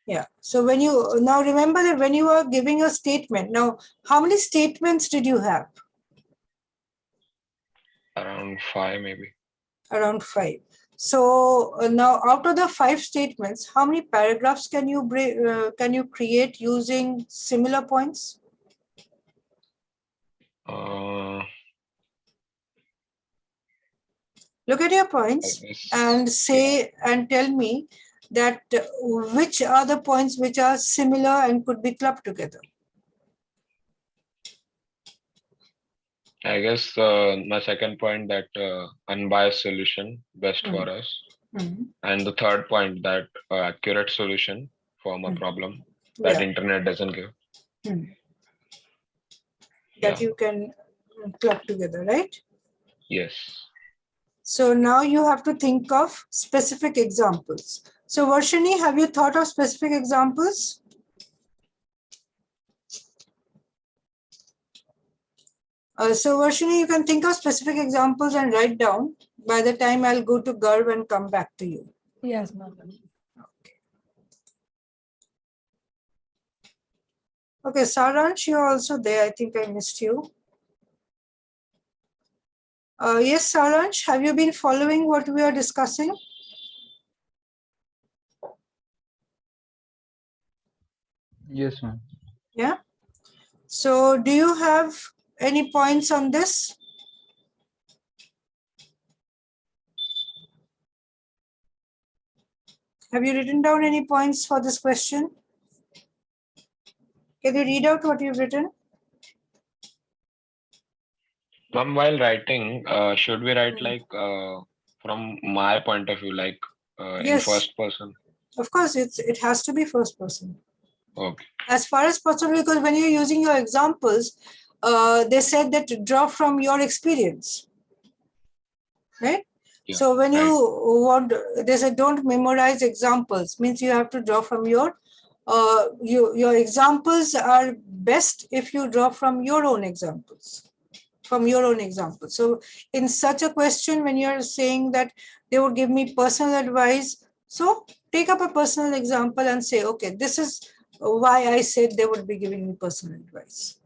Yeah. So when you now remember that when you are giving a statement, now how many statements did you have? Around 5 maybe. Around 5. So now out of the 5 statements, how many paragraphs can you create using similar points? Look at your points and say and tell me that which are the points which are similar and could be clubbed together. I guess my second point, that unbiased solution best for us, and the third point, that accurate solution for my problem that internet doesn't give. That you can club together, right? Yes. So now you have to think of specific examples. So Varshini, have you thought of specific examples? So Varshini, you can think of specific examples and write down. By the time I'll go to Garv and come back to you. Yes, ma'am. Okay, Saransh, you're also there. I think I missed you. Yes, Saransh, have you been following what we are discussing? Yes, ma'am. Yeah. So do you have any points on this? Have you written down any points for this question? Can you read out what you've written? Ma'am, while writing, should we write like from my point of view, like in first person? Of course, it has to be first person. Okay. As far as possible, because when you're using your examples, they said that draw from your experience, right? Yeah, so when you want, they said don't memorize examples, means you have to draw from your examples are best if you draw from your own examples. So in such a question, when you're saying that they would give me personal advice, so take up a personal example and say, okay, this is why I said they would be giving me personal advice.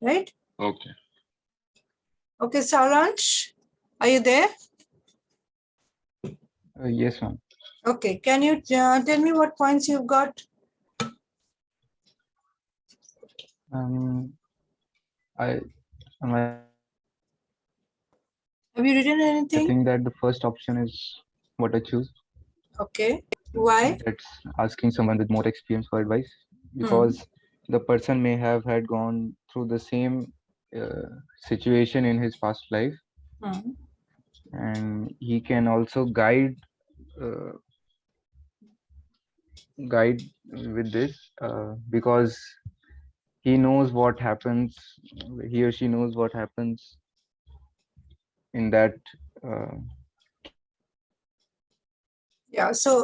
Right? Okay. Okay, Saransh, are you there? Yes, ma'am. Okay, can you tell me what points you've got? I am I Have you written I anything? think that the first option is what I choose. Okay. Why? That's asking someone with more experience for advice, Hmm. because the person may have had gone through the same uh, situation in his past life, Hmm. and he can also uh, guide with this, because he knows what happens. He or she knows what happens in that uh, case. Yeah. So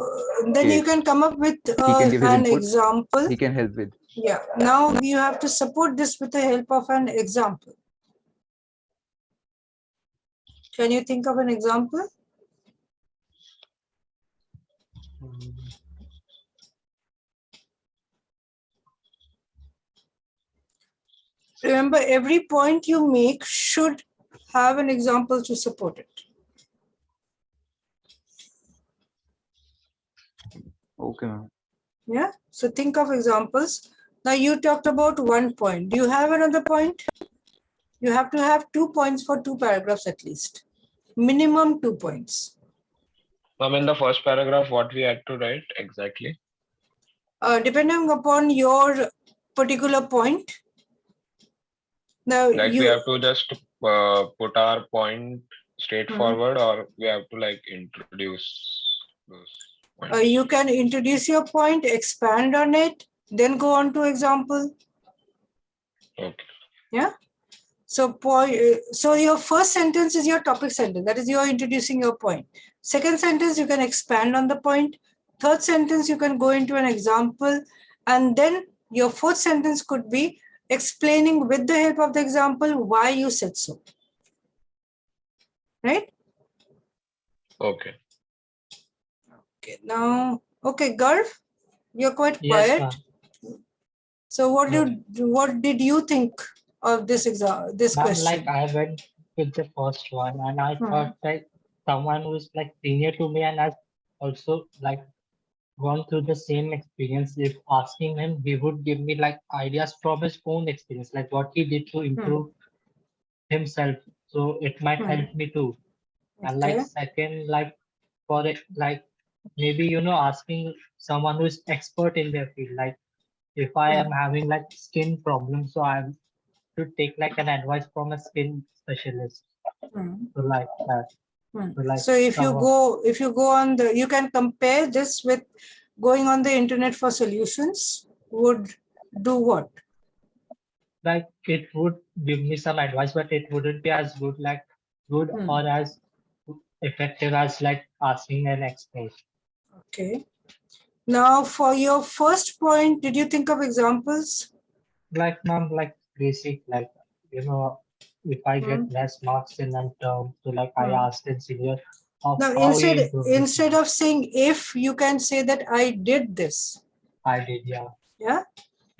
then He you can can give come his up with input. He can an help with. example. Yeah. Now you have to support this with the help of an example. Can you think of an example? Remember, every point you make should have an example to support it. Okay, ma'am. Yeah. So think of examples. Now you talked about one point. Do you have another point? You have to have 2 points for 2 paragraphs at least. Minimum 2 points. In the first paragraph, what we had to write exactly? Depending upon your particular point. Now Like we have to just put our point straightforward, or we have to like introduce those points. You can introduce your point, expand on it, then go on to example. Okay. Yeah. So your first sentence is your topic sentence. That is, you are introducing your point. Second sentence, you can expand on the point. Third sentence, you can go into an example. And then your fourth sentence could be explaining with the help of the example why you said so. Right? Okay. Okay. Now, okay, Garv, you're quite Yes, quiet. ma'am. So what did you think of this this Ma'am, question? like I went with the first one and I thought like someone who is like senior to me and has also like gone through the same experience. If asking him, he would give me like ideas from his own experience, like what he did to improve himself. So it might help me too. And like Okay. second, like for it, like maybe asking someone who is expert in their field, like if I am having like skin problems, so I should take like an advice from a skin specialist. So like that. So like So if someone you go on the, you can compare this with going on the internet for solutions. Would do what? like it would give me some advice, but it wouldn't be as good or as effective as like asking an expert. Okay. Now for your first point, did you think of examples? Like mom, like basic, like if I get less marks in a term, so like I asked in senior of Now how he improved it. instead of saying if, you can say that I did this. I did, yeah. Yeah.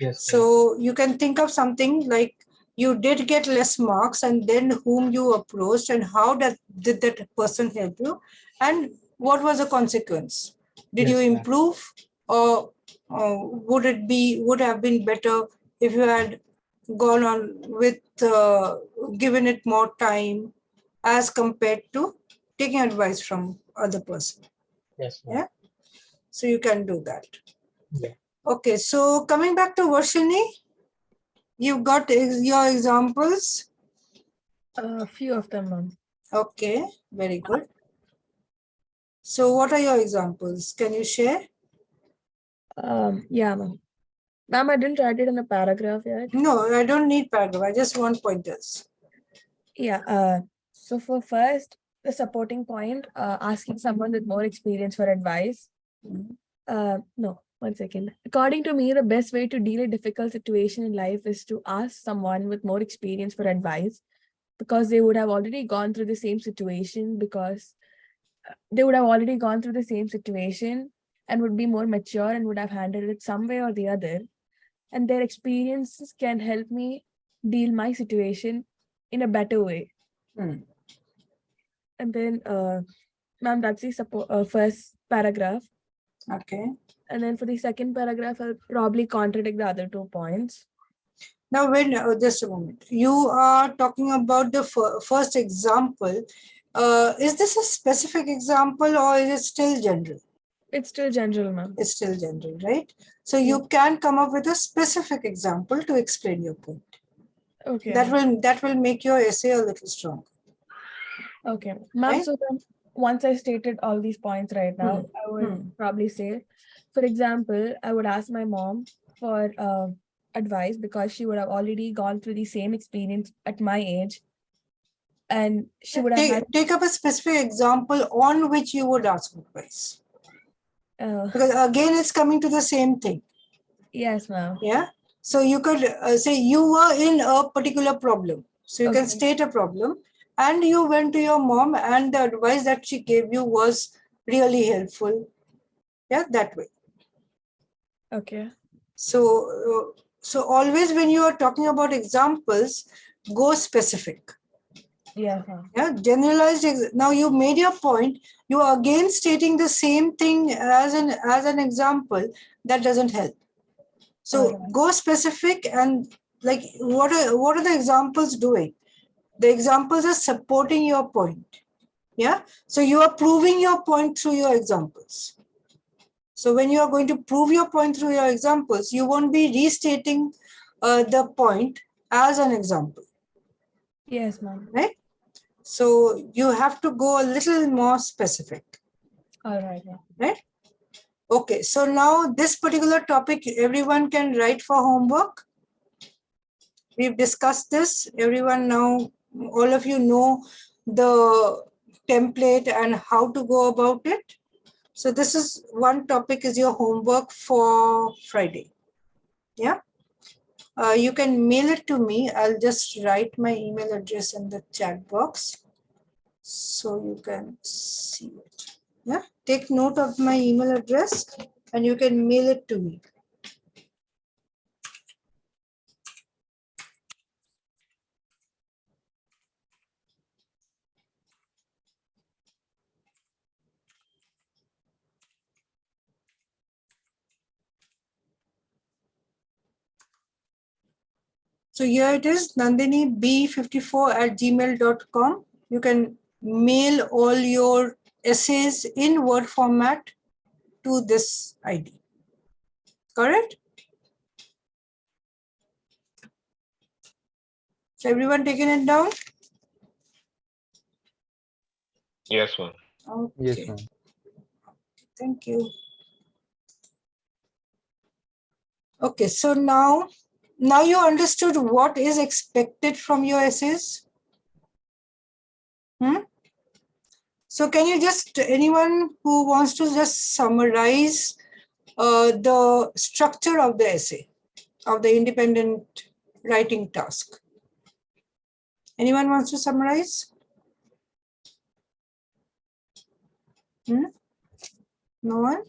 Yes, ma'am. So you can think of something like you did get less marks, and then whom you approached and how did that person help you, and what was the consequence? Did you Yes, ma'am. improve, or would have been better if you had gone on with given it more time as compared to taking advice from other person? Yes, ma'am. Yeah. So you can do that. Yeah. Okay. So coming back to Varshini, you've got your examples. A few of them, ma'am. Okay, very good. So what are your examples? Can you share? Yeah, ma'am. Ma'am, I didn't write it in a paragraph yet. No, I don't need paragraph. I just want pointers. Yeah. So for first, the supporting point, asking someone with more experience for advice. No, 1 second. According to me, the best way to deal a difficult situation in life is to ask someone with more experience for advice, because they would have already gone through the same situation, and would be more mature and would have handled it some way or the other. And their experiences can help me deal my situation in a better way. And then, ma'am, that's the first paragraph. Okay. And then for the second paragraph, I'll probably contradict the other 2 points. Now, when just a moment, you are talking about the first example. Is this a specific example or is it still general? It's still general, ma'am. It's still general, right? So you can come up with a specific example to explain your point. Okay. That will make your essay a little stronger. Okay, ma'am. Right? So then, once I stated all these points right now, I would probably say, for example, I would ask my mom for advice because she would have already gone through the same experience at my age, and she would have had. Take up a specific example on which you would ask advice. Because again, it's coming to the same thing. Yes, ma'am. Yeah. So you could say you were in a particular problem. So you can state a problem and you went to your mom and the advice that she gave you was really helpful. Yeah, that way. Okay. So, so always when you are talking about examples, go specific. Yeah. Yeah, generalized. Now you made your point. You are again stating the same thing as an example. That doesn't help. So go specific and like what are the examples doing? The examples are supporting your point. Yeah. So you are proving your point through your examples. So when you are going to prove your point through your examples, you won't be restating the point as an example. Yes, ma'am. Right? So you have to go a little more specific. All right. Right? Okay. So now this particular topic, everyone can write for homework. We've discussed this. Everyone now, all of you know the template and how to go about it. So this is one topic is your homework for Friday. Yeah. You can mail it to me. I'll just write my email address in the chat box so you can see it. Yeah. Take note of my email address and you can mail it to me. So here it is, nandini b54@gmail.com. You can mail all your essays in Word format to this ID. Correct? So everyone taking it down? Yes, ma'am. Okay. Yes, ma'am. Thank you. Okay, so now you understood what is expected from your essays? So can you just, anyone who wants to just summarize the structure of the essay, of the independent writing task? Anyone wants to summarize? No one?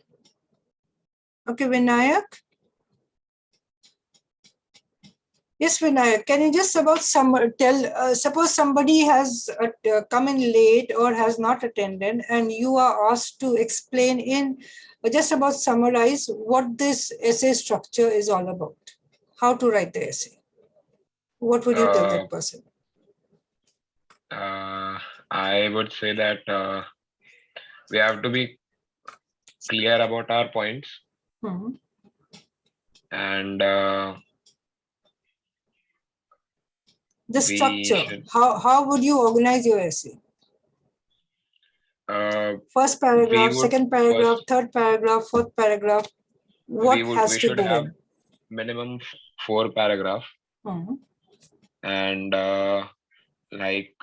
Okay, Vinayak? Yes, Vinayak, can you just about tell, suppose somebody has come in late or has not attended and you are asked to explain in, just about summarize what this essay structure is all about, how to write the essay. What would you tell that person? I would say that we have to be clear about our points and the structure. How would you organize your essay? First paragraph, second paragraph, third paragraph, fourth paragraph. What has to go in? Minimum 4 paragraph. And like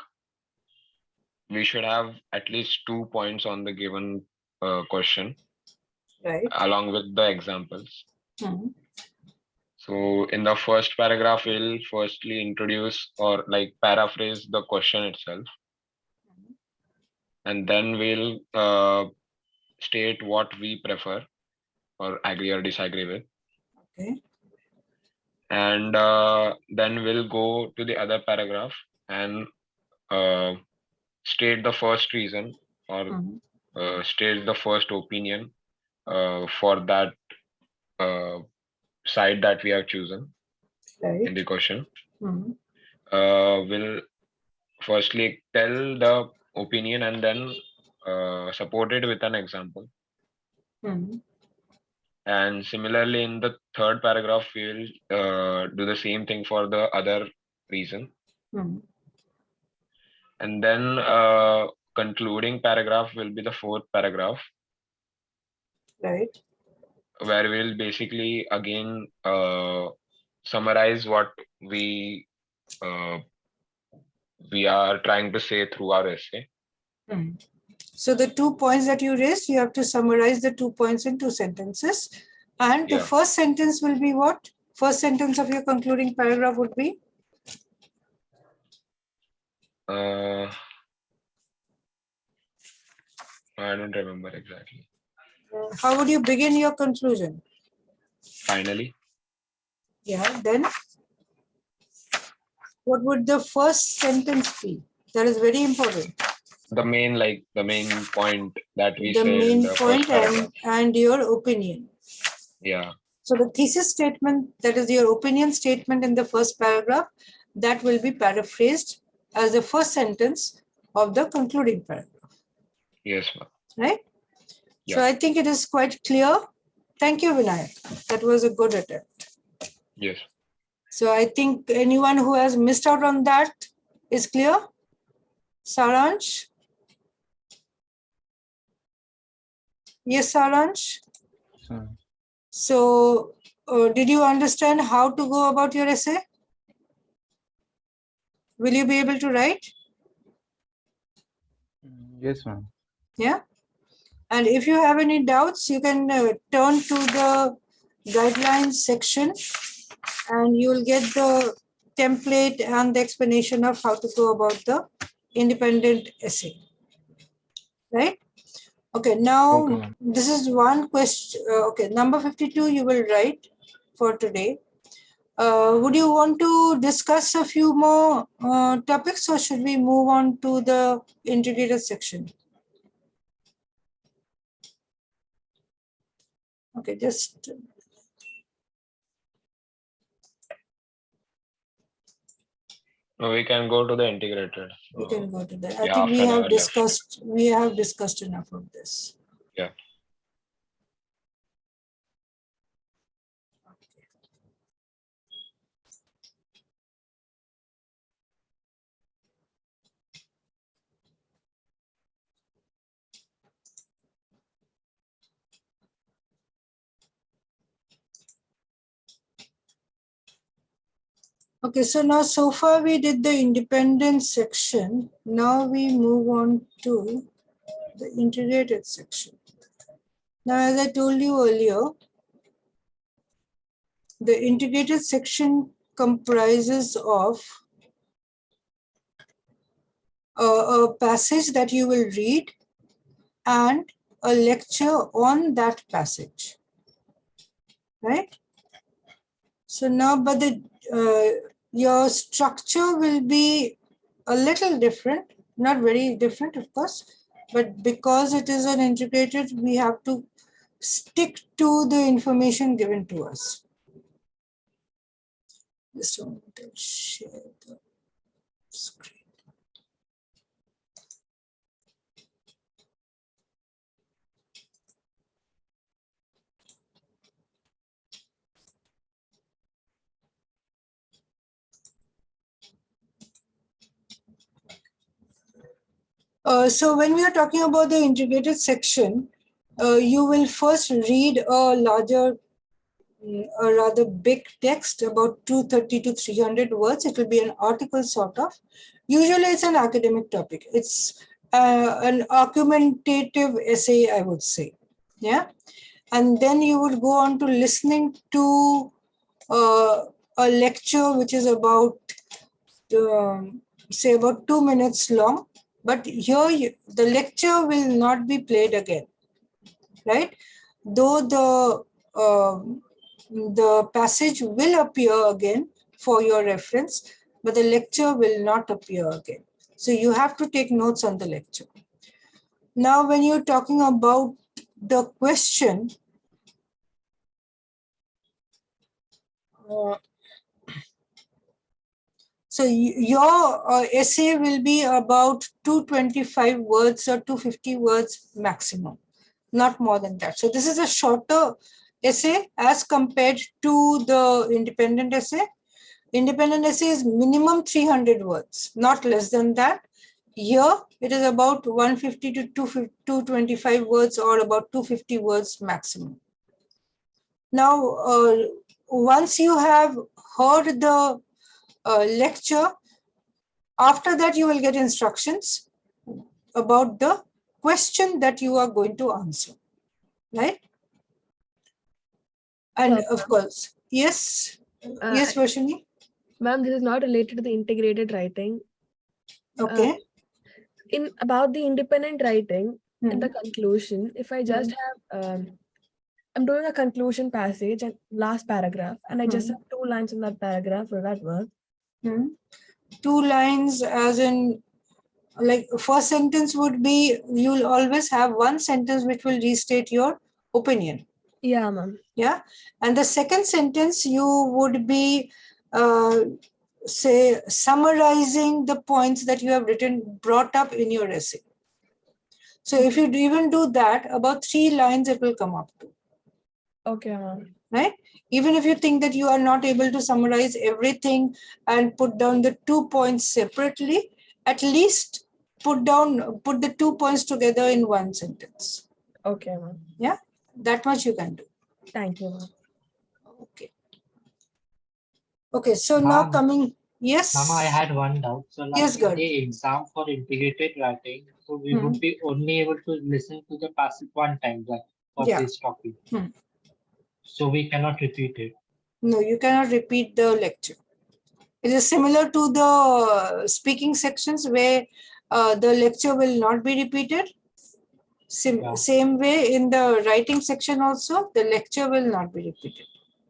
we should have at least 2 points on the given question, right, along with the examples. So in the first paragraph, we'll firstly introduce or like paraphrase the question itself. And then we'll state what we prefer or agree or disagree with. Okay. And then we'll go to the other paragraph and state the first reason or state the first opinion for that side that we have chosen. Right. in the question Hmm. will firstly tell the opinion and then support it with an example. Hmm. And similarly, in the third paragraph, we will do the same thing for the other reason. Hmm. And then concluding paragraph will be the fourth paragraph, Right. where we'll basically again summarize what uh, we are trying to say through our essay. Hmm. So the 2 points that you raised, you have to summarize the 2 points in 2 sentences. And the Yeah. first sentence will be what? First sentence of your concluding paragraph would be? I don't remember exactly. How would you begin your conclusion? Finally. Yeah, then what would the first sentence be? That is very important. The main point that we The say in main the first point paragraph. and your opinion. Yeah. So the thesis statement, that is your opinion statement in the first paragraph, that will be paraphrased as the first sentence of the concluding paragraph. Yes, ma'am. Right? Yeah. So I think it is quite clear. Thank you, Vinayak. That was a good attempt. Yes. So I think anyone who has missed out on that is clear. Saransh? Yes, Saransh? So did you understand how to go about your essay? Will you be able to write? Yes, ma'am. Yeah. And if you have any doubts, you can turn to the guidelines section and you will get the template and the explanation of how to go about the independent essay. Right? Okay, now Okay, ma'am. this is one question. Okay, number 52 you will write for today. Would you want to discuss a few more topics or should we move on to the integrated section? Okay, just We can go to the integrated. we can go to that. I Yeah, think half an hour left. we have discussed enough of this. Yeah. Okay, so now so far we did the independent section. Now we move on to the integrated section. Now, as I told you earlier, the integrated section comprises of a passage that you will read and a lecture on that passage, right? So now, but your structure will be a little different, not very different, of course, but because it is an integrated, we have to stick to the information given to us. Just a moment, I'll share the screen. So when we are talking about the integrated section, you will first read a rather big text, about 230 to 300 words. It will be an article sort of. Usually it's an academic topic. It's an argumentative essay, I would say. Yeah. And then you would go on to listening to a lecture which is about, say, about 2 minutes long. But here the lecture will not be played again, right? Though the passage will appear again for your reference, but the lecture will not appear again. So you have to take notes on the lecture. Now, when you're talking about the question, So your essay will be about 225 words or 250 words maximum, not more than that. So this is a shorter essay as compared to the independent essay. Independent essay is minimum 300 words, not less than that. Here it is about 150 to 225 words or about 250 words maximum. Now, once you have heard the lecture, after that you will get instructions about the question that you are going to answer, right? And of course, yes, yes, Varshini? Ma'am, this is not related to the integrated writing. Okay. In about the independent writing, in the conclusion, if I just have, I'm doing a conclusion passage and last paragraph, and I just have 2 lines in that paragraph, will that work? 2 lines as in, like first sentence would be, you'll always have one sentence which will restate your opinion. Yeah, ma'am. Yeah. And the second sentence you would be, say, summarizing the points that you have brought up in your essay. So if you even do that, about 3 lines it will come up to. Okay, ma'am. Right? Even if you think that you are not able to summarize everything and put down the 2 points separately, at least put the 2 points together in one sentence. Okay, ma'am. Yeah, that much you can do. Thank you, ma'am. Okay. Okay, so now coming, yes. Mama, I had one doubt. So like Yes, in good. the exam for integrated writing, so we would be only able to listen to the passage one time, like for this topic. So we cannot repeat it. No, you cannot repeat the lecture. It is similar to the speaking sections where the lecture will not be repeated. Same way in the writing section also, the lecture will not be repeated.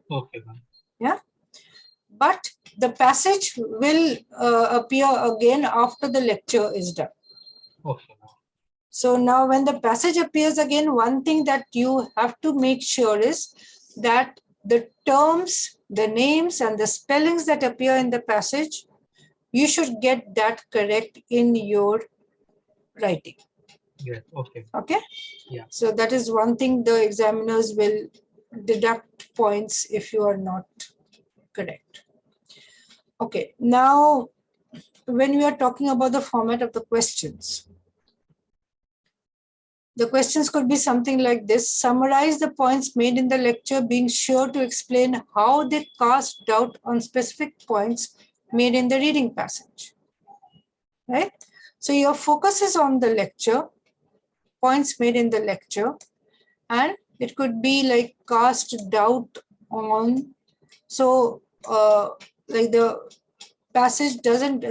Okay, ma'am. Yeah. But the passage will appear again after the lecture is done. Okay, ma'am. So now when the passage appears again, one thing that you have to make sure is that the terms, the names and the spellings that appear in the passage, you should get that correct in your writing. Yeah, okay. Okay? Yeah. So that is one thing the examiners will deduct points if you are not correct. Okay, now when we are talking about the format of the questions, the questions could be something like this. Summarize the points made in the lecture, being sure to explain how they cast doubt on specific points made in the reading passage. Right? So your focus is on the lecture, points made in the lecture, and it could be like cast doubt on. So like the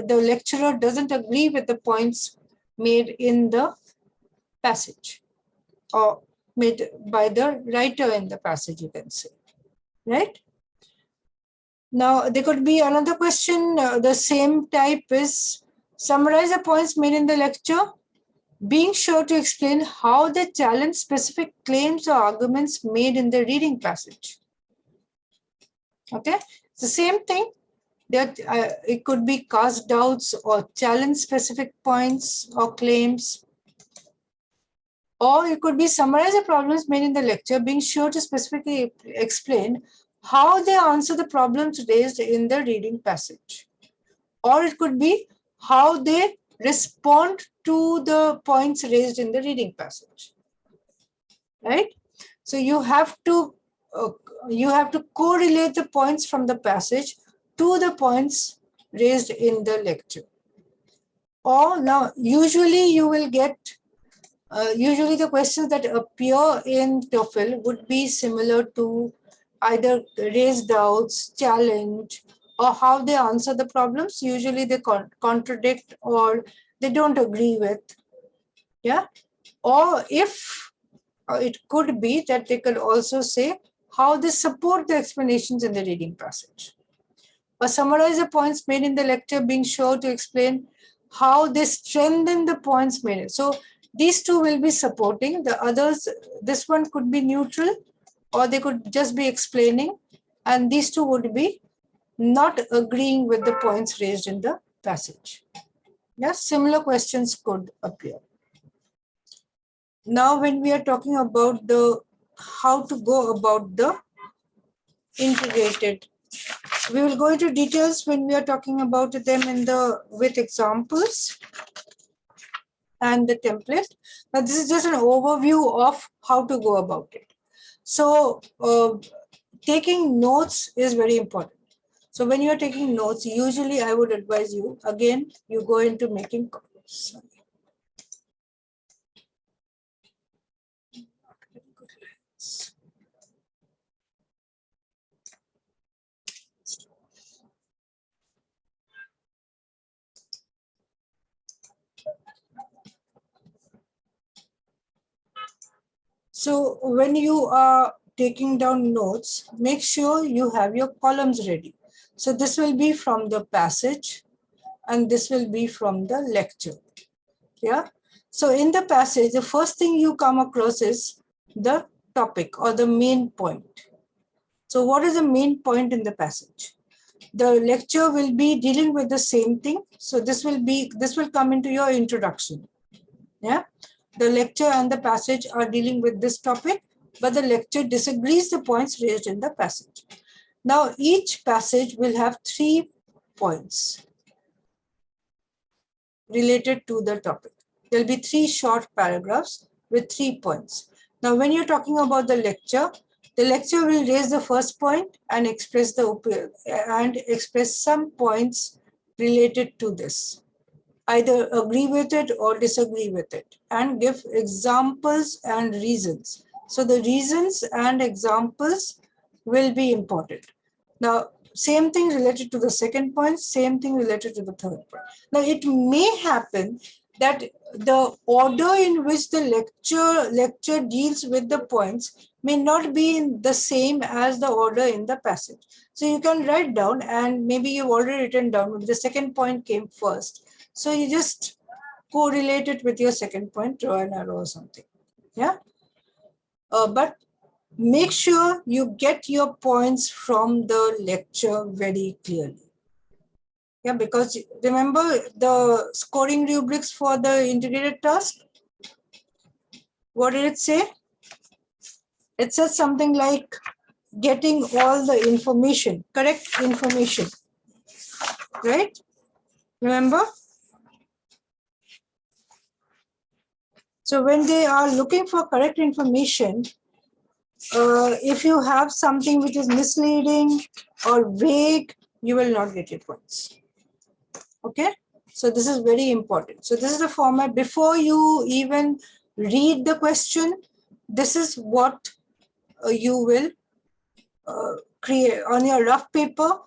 lecturer doesn't agree with the points made in the passage or made by the writer in the passage, you can say, right? Now, there could be another question, the same type is, summarize the points made in the lecture, being sure to explain how they challenge specific claims or arguments made in the reading passage. Okay, it's the same thing. That it could be cast doubts or challenge specific points or claims. Or it could be summarize the problems made in the lecture, being sure to specifically explain how they answer the problems raised in the reading passage. Or it could be how they respond to the points raised in the reading passage. Right? So you have to correlate the points from the passage to the points raised in the lecture. Or now, usually you will get, usually the questions that appear in TOEFL would be similar to either raise doubts, challenge, or how they answer the problems. Usually they contradict or they don't agree with. Yeah. Or if it could be that they could also say how they support the explanations in the reading passage. Or summarize the points made in the lecture, being sure to explain how they strengthen the points made. So these two will be supporting. The others, this one could be neutral, or they could just be explaining, and these two would be not agreeing with the points raised in the passage. Yeah, similar questions could appear. Now, when we are talking about the how to go about the integrated, we will go into details when we are talking about them in the with examples and the template. Now, this is just an overview of how to go about it. So, taking notes is very important. So, when you are taking notes, usually I would advise you, again, you go into making copies. So when you are taking down notes, make sure you have your columns ready. So this will be from the passage and this will be from the lecture. Yeah. So in the passage, the first thing you come across is the topic or the main point. So what is the main point in the passage? The lecture will be dealing with the same thing. So this will come into your introduction. Yeah. The lecture and the passage are dealing with this topic, but the lecture disagrees the points raised in the passage. Now, each passage will have 3 points related to the topic. There will be 3 short paragraphs with 3 points. Now, when you're talking about the lecture will raise the first point and express some points related to this. Either agree with it or disagree with it, and give examples and reasons. So the reasons and examples will be important. Now, same thing related to the second point, same thing related to the third point. Now, it may happen that the order in which the lecture deals with the points may not be in the same as the order in the passage. So you can write down, and maybe you've already written down, the second point came first. So you just correlate it with your second point, draw an arrow or something. Yeah. But make sure you get your points from the lecture very clearly. Yeah, because remember the scoring rubrics for the integrated task? What did it say? It says something like getting all the information, correct information, right? Remember? So when they are looking for correct information, if you have something which is misleading or vague, you will not get your points. Okay, so this is very important. So this is the format. Before you even read the question, this is what you will create on your rough paper.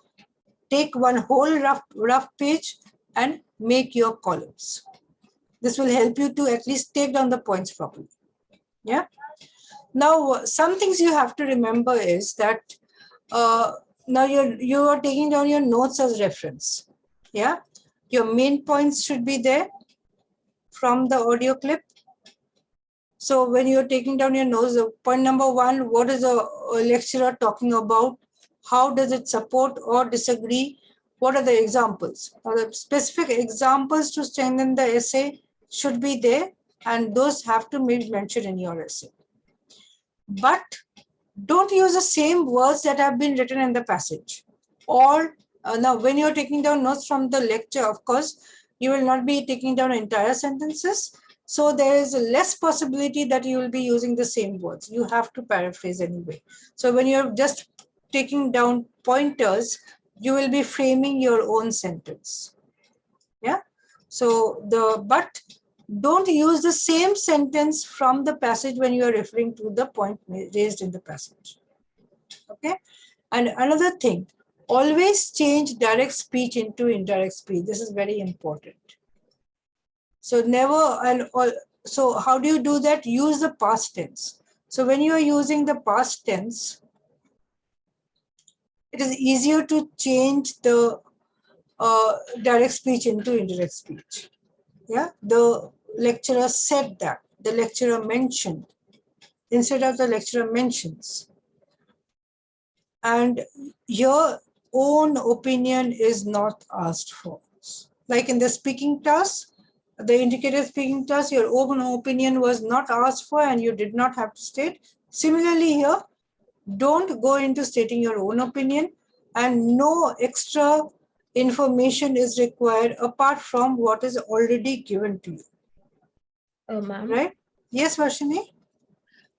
Take one whole rough page and make your columns. This will help you to at least take down the points properly. Yeah. Now, some things you have to remember is that now you are taking down your notes as reference. Yeah, your main points should be there from the audio clip. So when you're taking down your notes, point number 1, what is the lecturer talking about? How does it support or disagree? What are the examples? Now, the specific examples to strengthen the essay should be there, and those have to be mentioned in your essay. But don't use the same words that have been written in the passage. Or now when you're taking down notes from the lecture, of course, you will not be taking down entire sentences. So there is a less possibility that you will be using the same words. You have to paraphrase anyway. So when you're just taking down pointers, you will be framing your own sentence. Yeah. So but don't use the same sentence from the passage when you are referring to the point raised in the passage. Okay. And another thing, always change direct speech into indirect speech. This is very important. So so how do you do that? Use the past tense. So when you are using the past tense, it is easier to change the direct speech into indirect speech. Yeah, the lecturer said that, the lecturer mentioned, instead of the lecturer mentions. And here own opinion is not asked for. Like in the speaking task, the indicated speaking task, your own opinion was not asked for and you did not have to state. Similarly here, don't go into stating your own opinion, and no extra information is required apart from what is already given to you. Ma'am. Right? Yes, Varshini?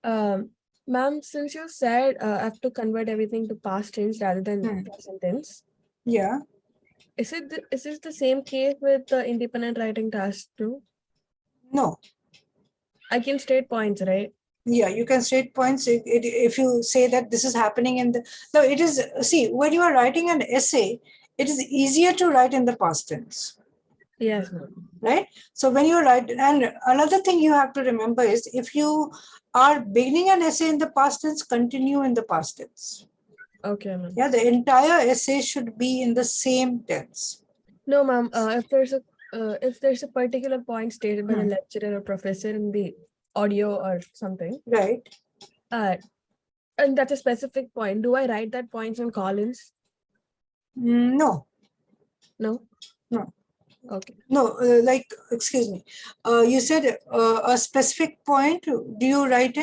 Ma'am, since you said I have to convert everything to past tense rather than present tense, Yeah. is it the same case with the independent writing task too? No. I can state points, right? Yeah, you can state points if you say that this is happening in the. No, it is. See, when you are writing an essay, it is easier to write in the past tense. Yes, ma'am. Right? So when you write, and another thing you have to remember is if you are beginning an essay in the past tense, continue in the past tense. Okay, ma'am. Yeah, the entire essay should be in the same tense. No, ma'am. If there's a particular point stated by the lecturer or professor in the audio or something, right? And that's a specific point. Do I write that point in columns? No. No. No. Okay. No, excuse me. You said a specific point. Do you write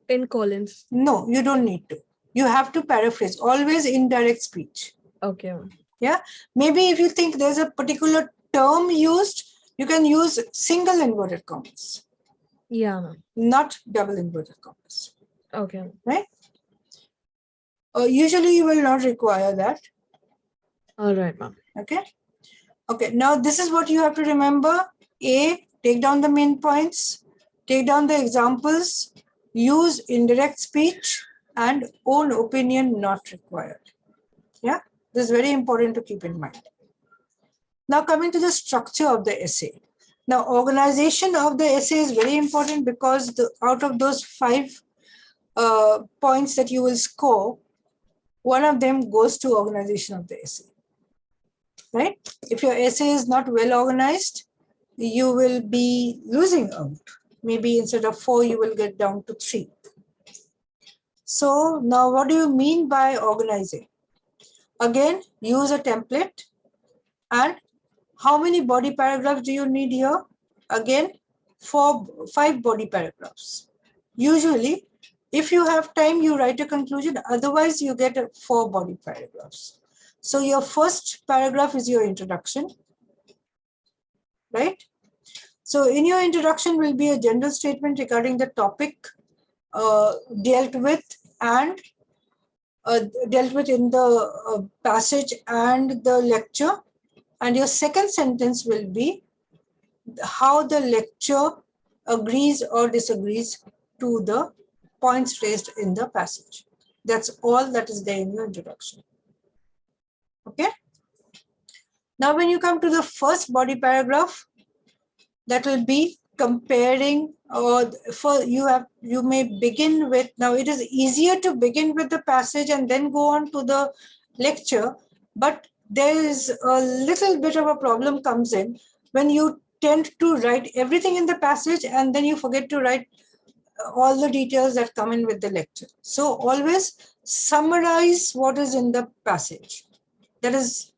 in colons? No, you don't need to. You have to paraphrase. Always indirect speech. Okay. Yeah. Maybe if you think there's a particular term used, you can use single inverted commas. Yeah. Not double inverted commas. Okay. Right? Usually you will not require that. All right, ma'am. Okay. Okay. Now this is what you have to remember. A, take down the main points, take down the examples, use indirect speech, and own opinion not required. Yeah. This is very important to keep in mind. Now coming to the structure of the essay. Now organization of the essay is very important because out of those 5 points that you will score, one of them goes to organization of the essay. Right? If your essay is not well organized, you will be losing out. Maybe instead of 4, you will get down to 3. So now what do you mean by organizing? Again, use a template. And how many body paragraphs do you need here? Again, 5 body paragraphs. Usually, if you have time, you write a conclusion. Otherwise, you get 4 body paragraphs. So your first paragraph is your introduction. Right? So in your introduction will be a general statement regarding the topic dealt with and dealt with in the passage and the lecture. And your second sentence will be how the lecture agrees or disagrees to the points raised in the passage. That's all that is there in your introduction. Okay. Now, when you come to the first body paragraph, that will be comparing, or you may begin with. Now, it is easier to begin with the passage and then go on to the lecture, but there is a little bit of a problem comes in when you tend to write everything in the passage and then you forget to write all the details that come in with the lecture. So always summarize what is in the passage. That is,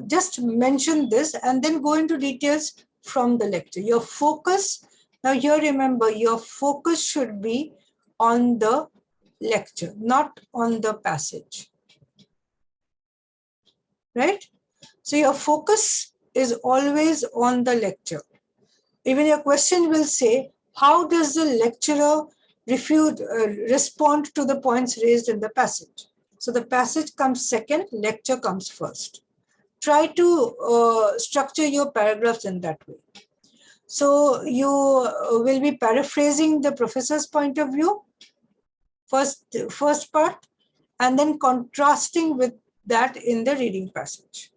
just mention this and then go into details from the lecture. Your focus, now here remember, your focus should be on the lecture, not on the passage. Right? So your focus is always on the lecture. Even your question will say, how does the lecturer respond to the points raised in the passage? So the passage comes second, lecture comes first. Try to structure your paragraphs in that way. So you will be paraphrasing the professor's point of view, first part, and then contrasting with that in the reading passage.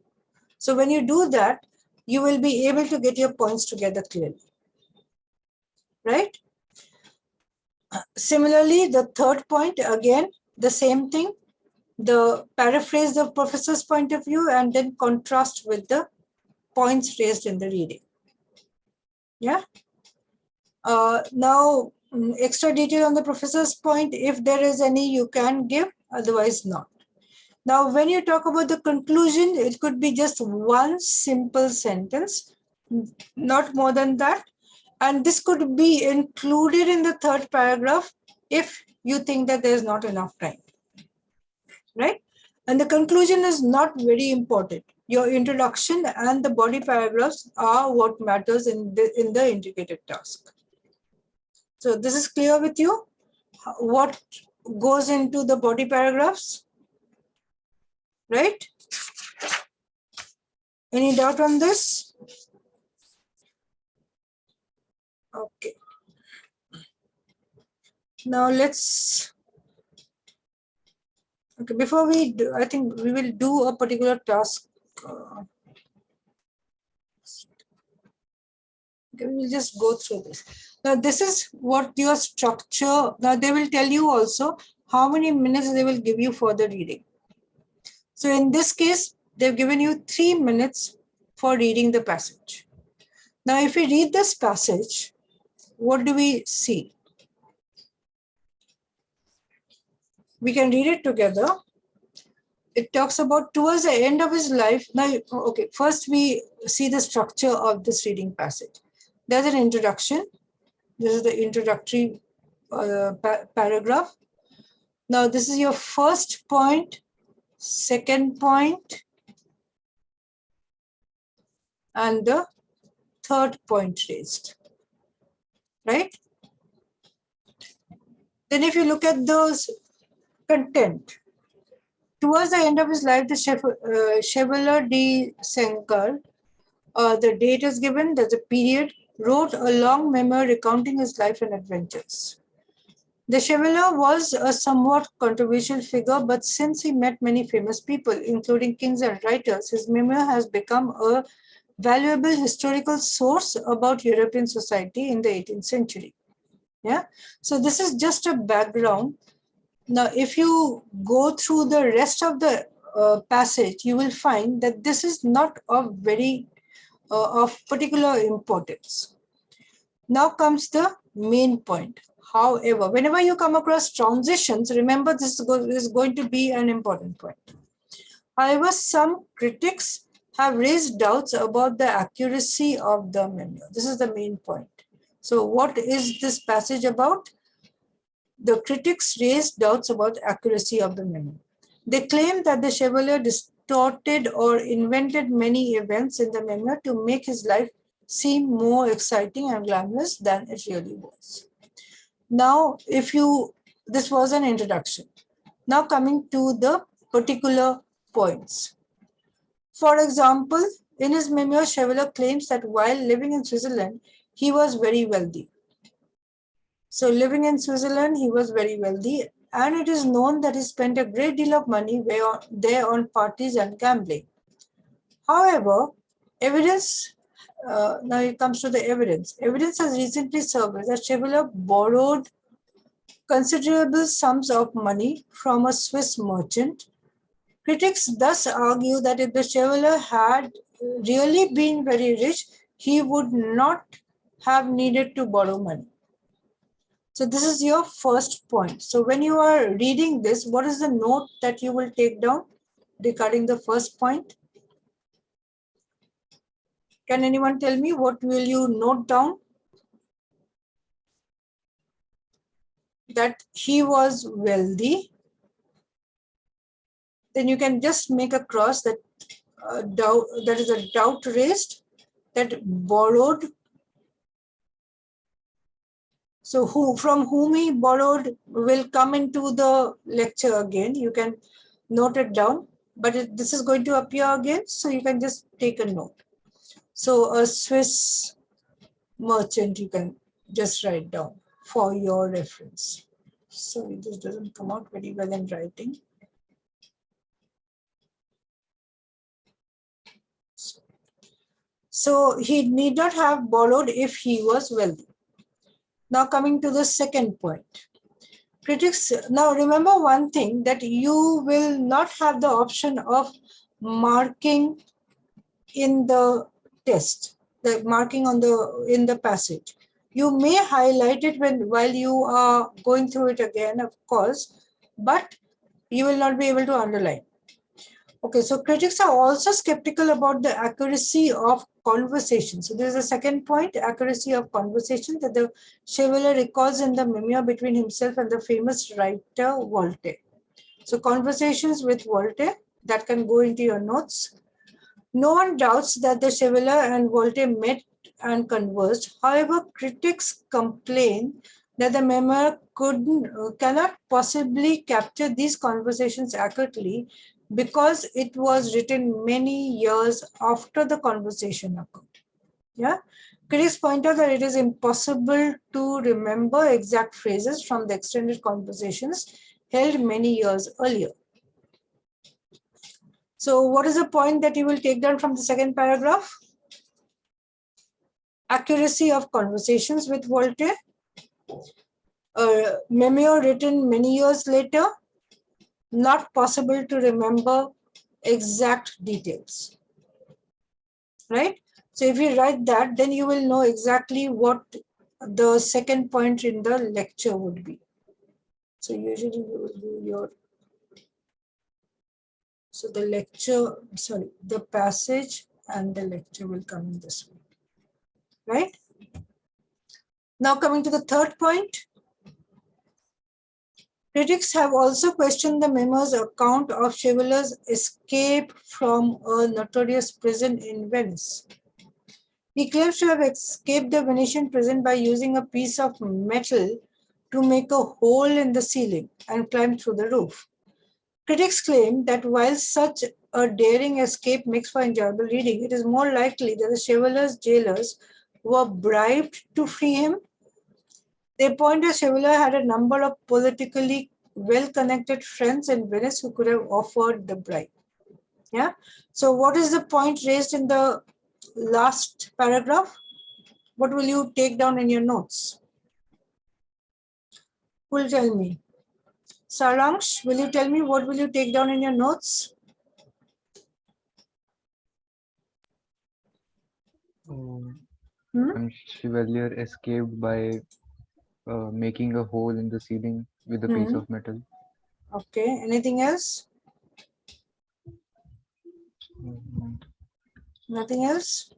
So when you do that, you will be able to get your points together clearly. Right? Similarly, the third point, again, the same thing. The paraphrase the professor's point of view and then contrast with the points raised in the reading. Yeah. Now, extra detail on the professor's point, if there is any, you can give, otherwise not. Now, when you talk about the conclusion, it could be just one simple sentence, not more than that. And this could be included in the third paragraph if you think that there is not enough time, right? And the conclusion is not very important. Your introduction and the body paragraphs are what matters in the integrated task. So this is clear with you? What goes into the body paragraphs, right? Any doubt on this? Okay. Now let's, okay, before we do, I think we will do a particular task. Okay, we will just go through this. Now this is what your structure, now they will tell you also how many minutes they will give you for the reading. So in this case, they've given you 3 minutes for reading the passage. Now if we read this passage, what do we see? We can read it together. It talks about towards the end of his life. Now, okay, first we see the structure of this reading passage. There's an introduction. This is the introductory paragraph. Now, this is your first point, second point, and the third point raised, right? Then if you look at those content, towards the end of his life, the Chevalier de Senkar, the date is given, there's a period, wrote a long memoir recounting his life and adventures. The Chevalier was a somewhat controversial figure, but since he met many famous people, including kings and writers, his memoir has become a valuable historical source about European society in the 18th century. Yeah, so this is just a background. Now, if you go through the rest of the passage, you will find that this is not of very of particular importance. Now comes the main point. However, whenever you come across transitions, remember this is going to be an important point. However, some critics have raised doubts about the accuracy of the memoir. This is the main point. So what is this passage about? The critics raised doubts about the accuracy of the memoir. They claim that the Chevalier distorted or invented many events in the memoir to make his life seem more exciting and glamorous than it really was. Now, this was an introduction. Now coming to the particular points. For example, in his memoir, Chevalier claims that while living in Switzerland, he was very wealthy. So living in Switzerland, he was very wealthy, and it is known that he spent a great deal of money there on parties and gambling. However, evidence, now it comes to the evidence. Evidence has recently surfaced that Chevalier borrowed considerable sums of money from a Swiss merchant. Critics thus argue that if the Chevalier had really been very rich, he would not have needed to borrow money. So this is your first point. So when you are reading this, what is the note that you will take down regarding the first point? Can anyone tell me what will you note down? That he was wealthy. Then you can just make a cross that that is a doubt raised, that borrowed. So from whom he borrowed will come into the lecture again. You can note it down, but this is going to appear again, so you can just take a note. So a Swiss merchant, you can just write down for your reference. Sorry, this doesn't come out very well in writing. So he need not have borrowed if he was wealthy. Now coming to the second point. Critics, now remember one thing, that you will not have the option of marking in the test, the marking in the passage. You may highlight it while you are going through it again, of course, but you will not be able to underline. Okay, so critics are also skeptical about the accuracy of conversation. So there's a second point, accuracy of conversation, that the Chevalier recalls in the memoir between himself and the famous writer Voltaire. So conversations with Voltaire, that can go into your notes. No one doubts that the Chevalier and Voltaire met and conversed. However, critics complain that the memoir cannot possibly capture these conversations accurately because it was written many years after the conversation occurred. Yeah, critics point out that it is impossible to remember exact phrases from the extended conversations held many years earlier. So what is the point that you will take down from the second paragraph? Accuracy of conversations with Voltaire. A memoir written many years later, not possible to remember exact details. Right? So if you write that, then you will know exactly what the second point in the lecture would be. So usually you will do your, so the lecture, sorry, the passage and the lecture will come in this way. Right? Now coming to the third point. Critics have also questioned the memoir's account of Chevalier's escape from a notorious prison in Venice. He claims to have escaped the Venetian prison by using a piece of metal to make a hole in the ceiling and climb through the roof. Critics claim that while such a daring escape makes for enjoyable reading, it is more likely that the Chevalier's jailers were bribed to free him. They point out Chevalier had a number of politically well-connected friends in Venice who could have offered the bribe. Yeah. So what is the point raised in the last paragraph? What will you take down in your notes? Who will tell me? Saransh, will you tell me what will you take down in your notes? Chevalier escaped by making a hole in the ceiling with a piece of metal. Okay. Anything else? Nothing else?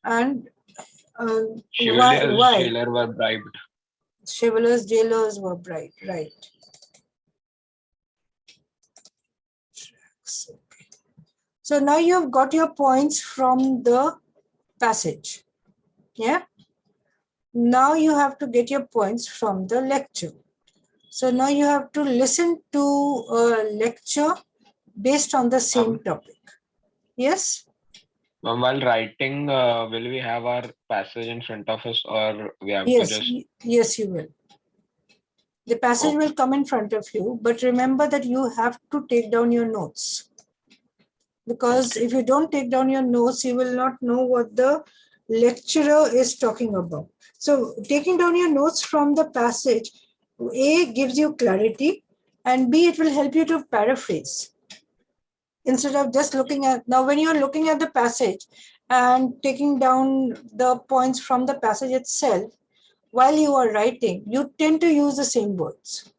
And why? Jailer were bribed. Chevalier's jailers were bribed, right? So now you've got your points from the passage. Yeah. Now you have to get your points from the lecture. So now you have to listen to a lecture based on the same topic. Yes? While writing, will we have our passage in front of us, or we have to just... Yes, you will. The passage will come in front of you, but remember that you have to take down your notes. Because if you don't take down your notes, you will not know what the lecturer is talking about. So taking down your notes from the passage, A, gives you clarity, and B, it will help you to paraphrase. Instead of just looking at, now when you're looking at the passage and taking down the points from the passage itself, while you are writing, you tend to use the same words.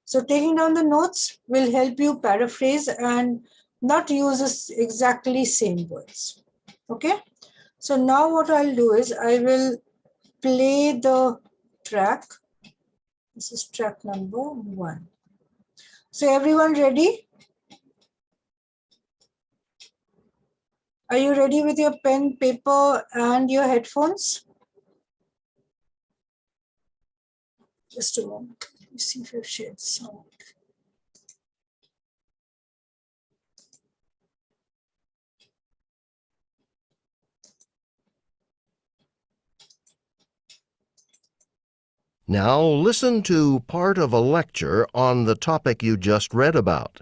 So taking down the notes will help you paraphrase and not use exactly same words. Okay. So now what I'll do is I will play the track. This is track number 1. So everyone ready? Are you ready with your pen, paper, and your headphones? Just a moment. Let me see if I've shared sound. Now listen to part of a lecture on the topic you just read about.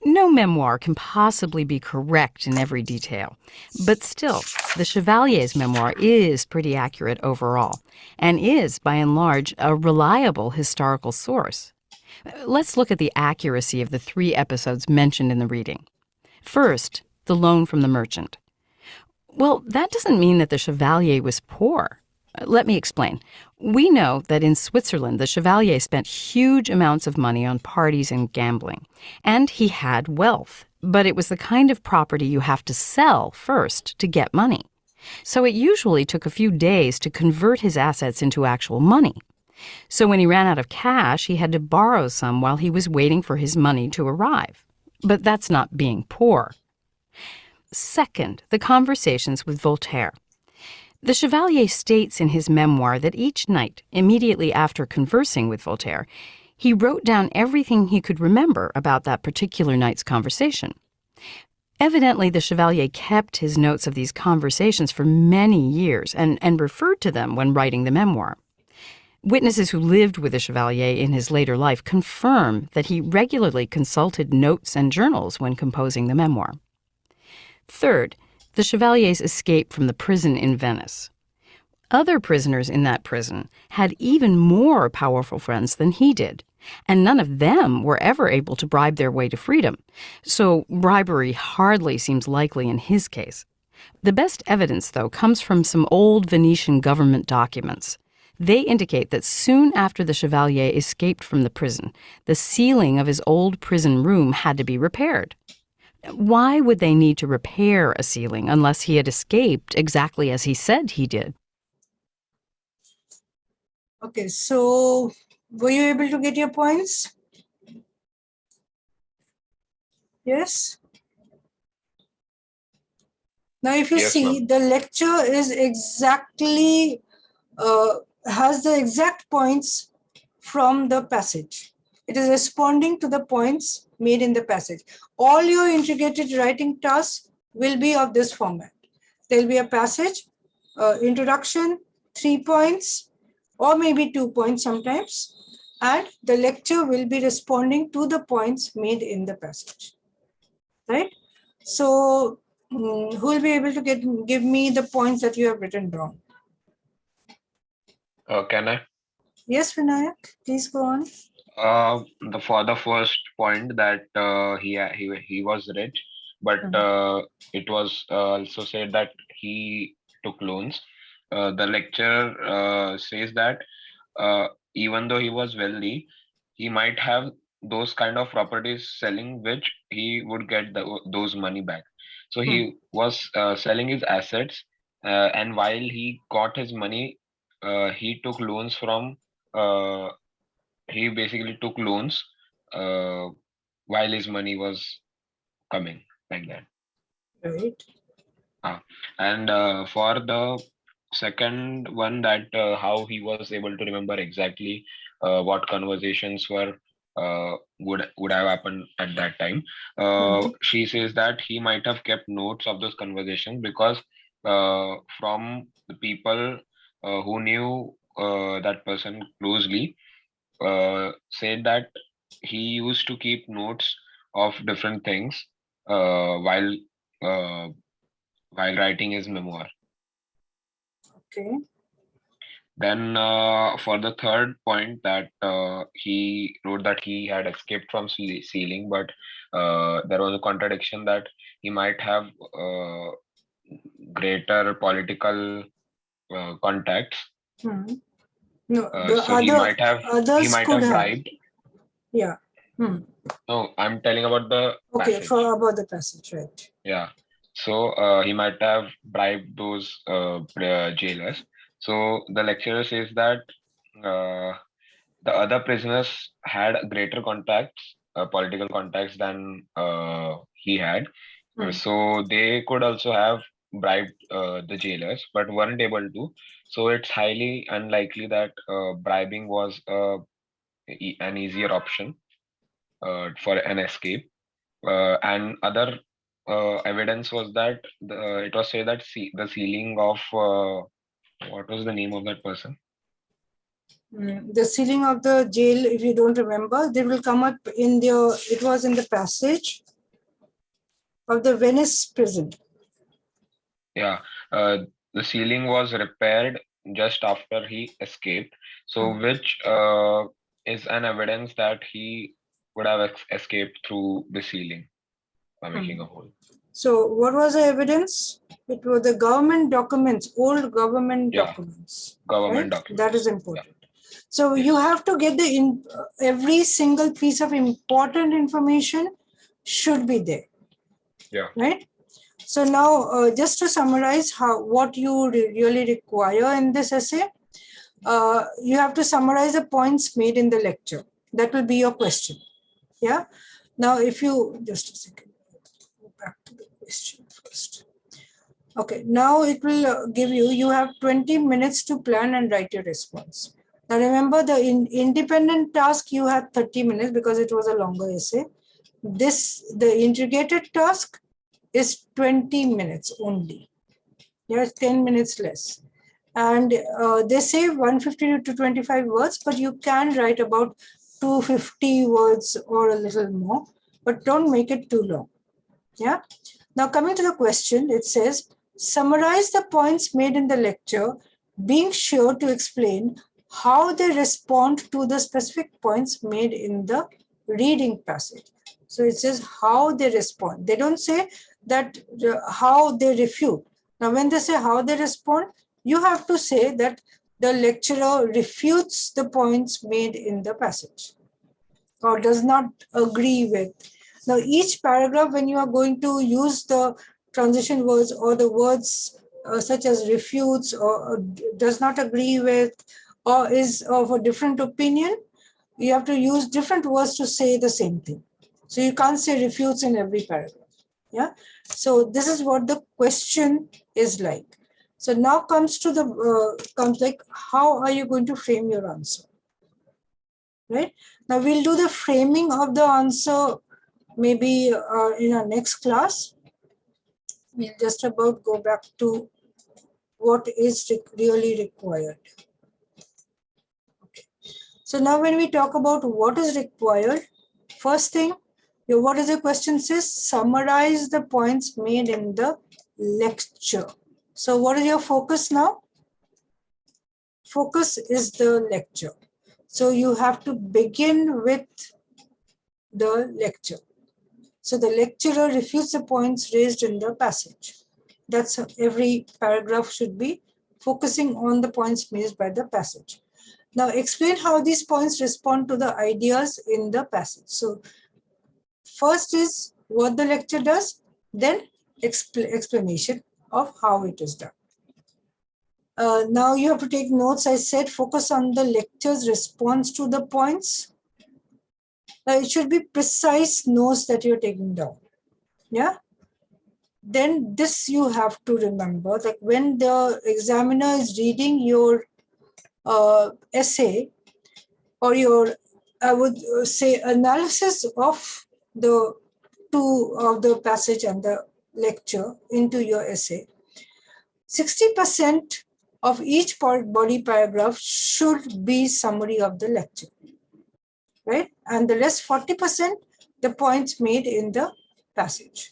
No memoir can possibly be correct in every detail, but still, the Chevalier's memoir is pretty accurate overall, and is, by and large, a reliable historical source. Let's look at the accuracy of the 3 episodes mentioned in the reading. First, the loan from the merchant. Well, that doesn't mean that the Chevalier was poor. Let me explain. We know that in Switzerland, the Chevalier spent huge amounts of money on parties and gambling, and he had wealth, but it was the kind of property you have to sell first to get money. So it usually took a few days to convert his assets into actual money. So when he ran out of cash, he had to borrow some while he was waiting for his money to arrive. But that's not being poor. Second, the conversations with Voltaire. The Chevalier states in his memoir that each night, immediately after conversing with Voltaire, he wrote down everything he could remember about that particular night's conversation. Evidently, the Chevalier kept his notes of these conversations for many years and referred to them when writing the memoir. Witnesses who lived with the Chevalier in his later life confirm that he regularly consulted notes and journals when composing the memoir. Third, the Chevalier's escape from the prison in Venice. Other prisoners in that prison had even more powerful friends than he did, and none of them were ever able to bribe their way to freedom, so bribery hardly seems likely in his case. The best evidence, though, comes from some old Venetian government documents. They indicate that soon after the Chevalier escaped from the prison, the ceiling of his old prison room had to be repaired. Why would they need to repair a ceiling unless he had escaped exactly as he said he did? Okay, so were you able to get your points? Yes? Now, if you Yes, see, ma'am. the lecture is exactly, has the exact points from the passage. It is responding to the points made in the passage. All your integrated writing tasks will be of this format. There will be a passage, introduction, 3 points, or maybe 2 points sometimes, and the lecture will be responding to the points made in the passage, right? So who will be able to give me the points that you have written down? Can I? Yes, Vinayak, please go on. For the first point that he was rich, but it was also said that he took loans. The lecturer says that even though he was wealthy, he might have those kind of properties selling which he would get those money back. So he was selling his assets, and while he got his money, he took loans from. He basically took loans uh, while his money was coming, like that. Right. And for the second one, that how he was able to remember exactly what conversations were would have happened at that time. She says that he might have kept notes of those conversations because from the people who knew that person closely, said that he used to keep notes of different things while uh, writing his memoir. Okay. Then for the third point, that he wrote that he had escaped from ceiling, but there was a contradiction that he might have greater political contacts. No, the So he might have others could have bribed. Yeah. No, I'm telling about the Okay, passage. for about the passage, right? Yeah. So he might have bribed those jailers. So the lecturer says that the other prisoners had greater contacts, political contacts than he had. So they could also have bribed the jailers, but weren't able to. So it's highly unlikely that bribing was an easier option for an escape. And other evidence was that it was said that the ceiling of what was the name of that person? The ceiling of the jail, if you don't remember, they will come up in the, it was in the passage of the Venice prison. Yeah, the ceiling was repaired just after he escaped. So which is an evidence that he would have escaped through the ceiling by making a hole. So what was the evidence? It was the government documents, old government Yeah, documents. government Right? That is documents. important. So you have to get the every single piece of important information should be there. Yeah. Right? So now just to summarize what you really require in this essay, you have to summarize the points made in the lecture. That will be your question. Yeah. Now, if you just a second, go back to the question first. Okay. Now it will give you have 20 minutes to plan and write your response. Now remember the independent task you had 30 minutes because it was a longer essay. The integrated task is 20 minutes only. Yes, 10 minutes less. And they say 150 to 25 words, but you can write about 250 words or a little more, but don't make it too long. Yeah. Now coming to the question, it says, summarize the points made in the lecture, being sure to explain how they respond to the specific points made in the reading passage. So it says how they respond. They don't say that how they refute. Now, when they say how they respond, you have to say that the lecturer refutes the points made in the passage or does not agree with. Now, each paragraph, when you are going to use the transition words or the words such as refutes or does not agree with or is of a different opinion, you have to use different words to say the same thing. So you can't say refutes in every paragraph. Yeah. So this is what the question is like. So now comes to the comes like, how are you going to frame your answer? Right. Now we'll do the framing of the answer maybe in our next class. We'll just about go back to what is really required. Okay. So now when we talk about what is required, first thing, what is the question says? Summarize the points made in the lecture. So what is your focus now? Focus is the lecture. So you have to begin with the lecture. So the lecturer refutes the points raised in the passage. That's every paragraph should be focusing on the points made by the passage. Now explain how these points respond to the ideas in the passage. So first is what the lecture does, then explanation of how it is done. Now you have to take notes. I said focus on the lecture's response to the points. It should be precise notes that you're taking down. Yeah. Then this you have to remember, like when the examiner is reading your essay or your, I would say, analysis of the two of the passage and the lecture into your essay, 60% of each body paragraph should be summary of the lecture, right? And the rest 40%, the points made in the passage.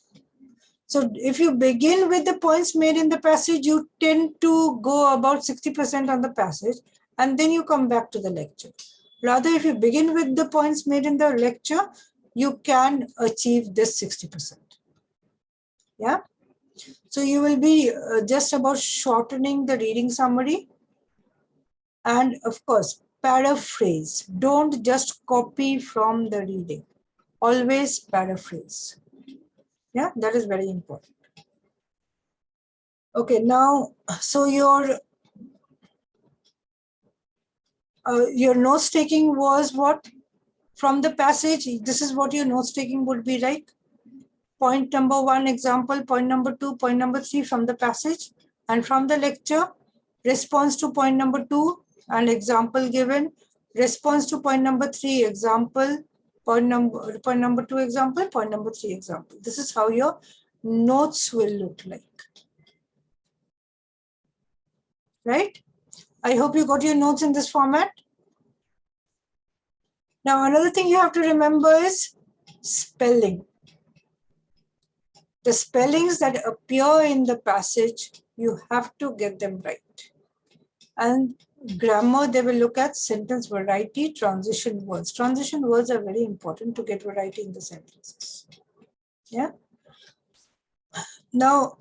So if you begin with the points made in the passage, you tend to go about 60% on the passage, and then you come back to the lecture. Rather, if you begin with the points made in the lecture, you can achieve this 60%. Yeah. So you will be just about shortening the reading summary. And of course, paraphrase. Don't just copy from the reading. Always paraphrase. Yeah, that is very important. Okay, now, so your notes taking was what? From the passage, this is what your notes taking would be like. Point number 1, example. Point number 2, point number 3 from the passage. And from the lecture, response to point number 2 and example given. Response to point number 3, example. Point number 2, example. Point number 3, example. This is how your notes will look like. Right? I hope you got your notes in this format. Now, another thing you have to remember is spelling. The spellings that appear in the passage, you have to get them right. And grammar, they will look at sentence variety, transition words. Transition words are very important to get variety in the sentences. Yeah. Now,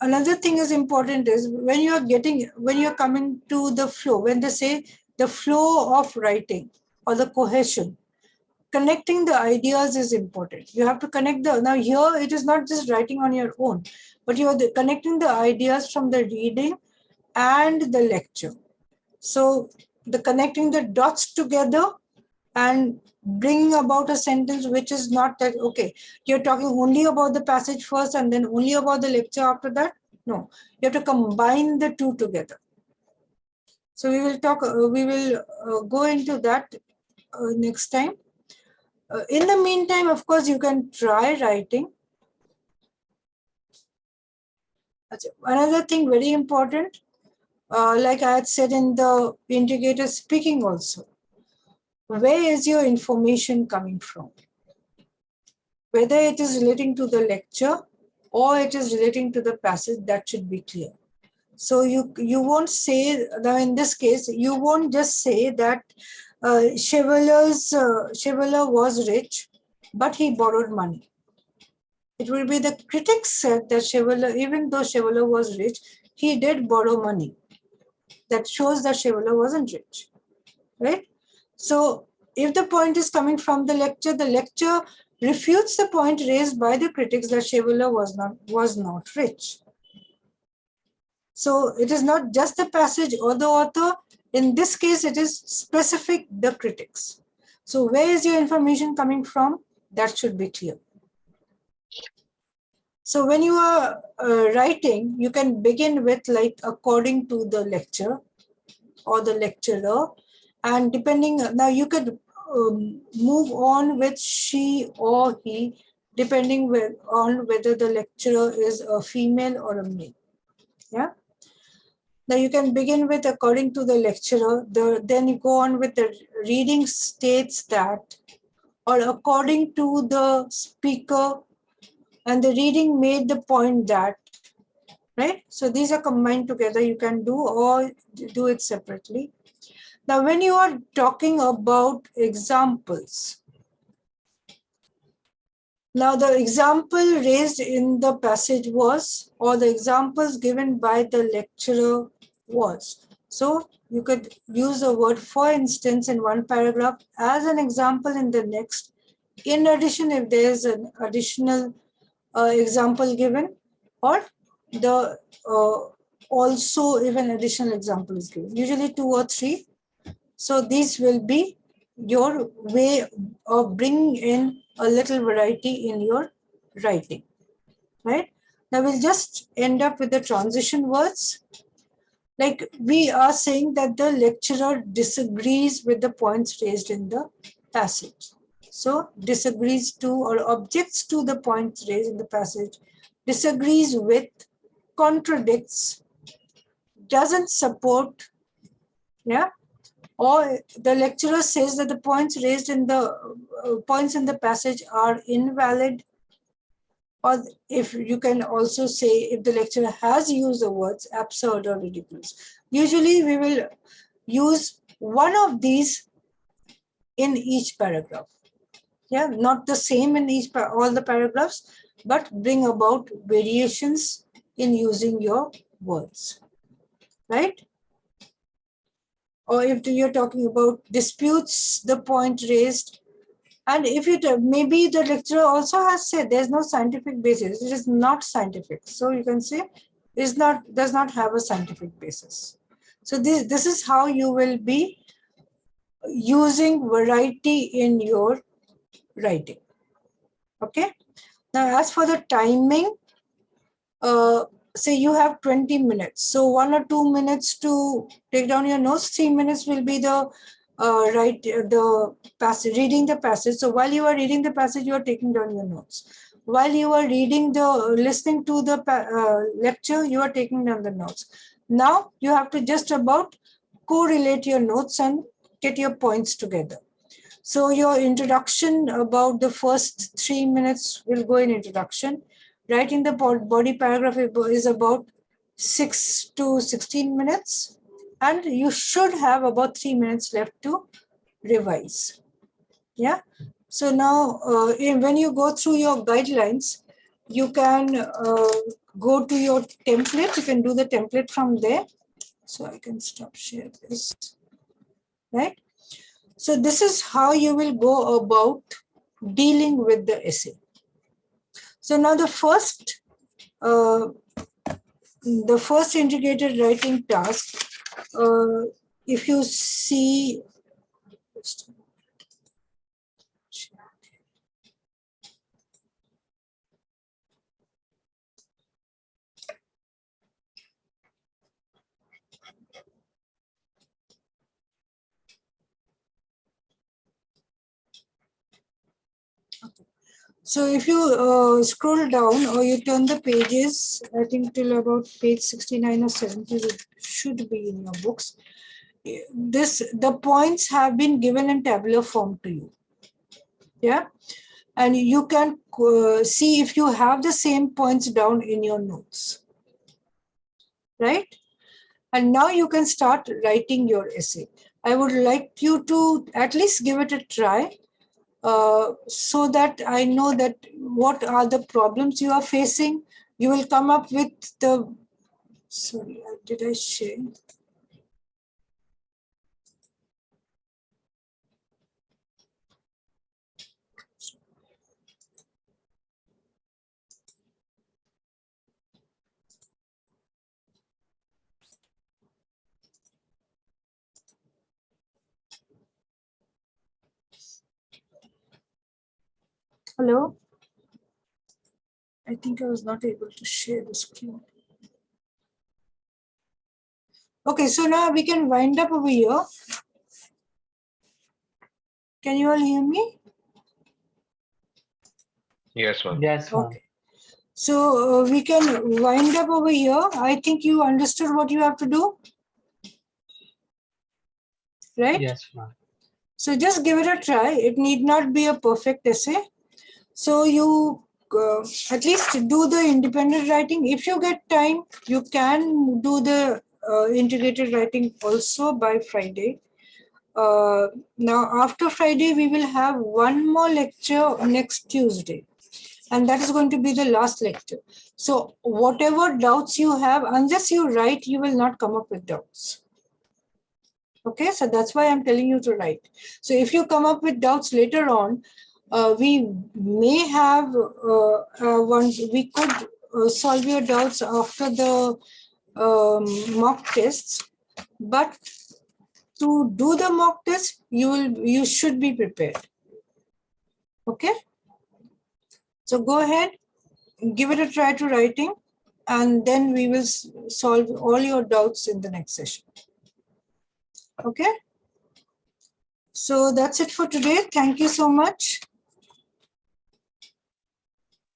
another thing is important is when you're coming to the flow, when they say the flow of writing or the cohesion, connecting the ideas is important. You have to connect now here it is not just writing on your own, but you are connecting the ideas from the reading and the lecture. So the connecting the dots together and bringing about a sentence which is not that, okay, you're talking only about the passage first and then only about the lecture after that. No, you have to combine the two together. So we will go into that next time. In the meantime, of course, you can try writing. Another thing very important, like I had said in the integrated speaking also, where is your information coming from? Whether it is relating to the lecture or it is relating to the passage, that should be clear. So you won't say, now in this case, you won't just say that Chevalier was rich, but he borrowed money. It will be the critics said that Chevalier, even though Chevalier was rich, he did borrow money. That shows that Chevalier wasn't rich, right? So if the point is coming from the lecture refutes the point raised by the critics that Chevalier was not rich. So it is not just the passage or the author. In this case, it is specific the critics. So where is your information coming from? That should be clear. So when you are writing, you can begin with like according to the lecture or the lecturer, and depending, now you could move on with she or he, depending on whether the lecturer is a female or a male. Yeah. Now you can begin with according to the lecturer, then you go on with the reading states that, or according to the speaker, and the reading made the point that, right? So these are combined together, you can do or do it separately. Now when you are talking about examples, now the example raised in the passage was, or the examples given by the lecturer was. So you could use the word for instance in one paragraph as an example in the next. In addition, if there is an additional example given, or the also if an additional example is given, usually 2 or 3. So these will be your way of bringing in a little variety in your writing, right? Now we'll just end up with the transition words. Like we are saying that the lecturer disagrees with the points raised in the passage. So disagrees to or objects to the points raised in the passage, disagrees with, contradicts, doesn't support, yeah, or the lecturer says that the points raised in the passage are invalid, or if you can also say if the lecturer has used the words absurd or ridiculous. Usually we will use one of these in each paragraph. Yeah, not the same in all the paragraphs, but bring about variations in using your words, right? Or if you're talking about disputes the point raised, and if maybe the lecturer also has said there's no scientific basis, it is not scientific. So you can say does not have a scientific basis. So this is how you will be using variety in your writing. Okay. Now, as for the timing, say you have 20 minutes. So 1 or 2 minutes to take down your notes, 3 minutes will be the the passage, reading the passage. So while you are reading the passage, you are taking down your notes. While you are listening to the lecture, you are taking down the notes. Now you have to just about correlate your notes and get your points together. So your introduction, about the first 3 minutes will go in introduction. Writing the body paragraph is about 6 to 16 minutes. And you should have about 3 minutes left to revise. Yeah. So now when you go through your guidelines, you can go to your template. You can do the template from there. So I can stop share this, right? So this is how you will go about dealing with the essay. So now the first integrated writing task, if you see, so if you scroll down or you turn the pages, I think till about page 69 or 70, it should be in your books. The points have been given in tabular form to you. Yeah. And you can see if you have the same points down in your notes. Right? And now you can start writing your essay. I would like you to at least give it a try. So that I know that what are the problems you are facing. You will come up with the, sorry, did I share? Hello? I think I was not able to share the screen. Okay, so now we can wind up over here. Can you all hear me? Yes, ma'am. Yes, ma'am. Okay. So we can wind up over here. I think you understood what you have to do, right? Yes, ma'am. So just give it a try. It need not be a perfect essay. So you at least do the independent writing. If you get time, you can do the integrated writing also by Friday. Now, after Friday, we will have one more lecture next Tuesday. And that is going to be the last lecture. So whatever doubts you have, unless you write, you will not come up with doubts. Okay, so that's why I'm telling you to write. So if you come up with doubts later on, we may have we could solve your doubts after the mock tests, but to do the mock test, you should be prepared. Okay, so go ahead, give it a try to writing, and then we will solve all your doubts in the next session. Okay, so that's it for today. Thank you so much.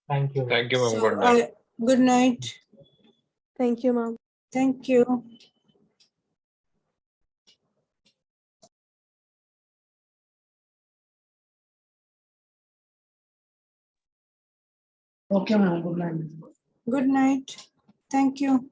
Thank you. Thank you, ma'am. So, Good night. good night. Thank you, ma'am. Thank you. Okay, ma'am. Good night. Good night. Thank you.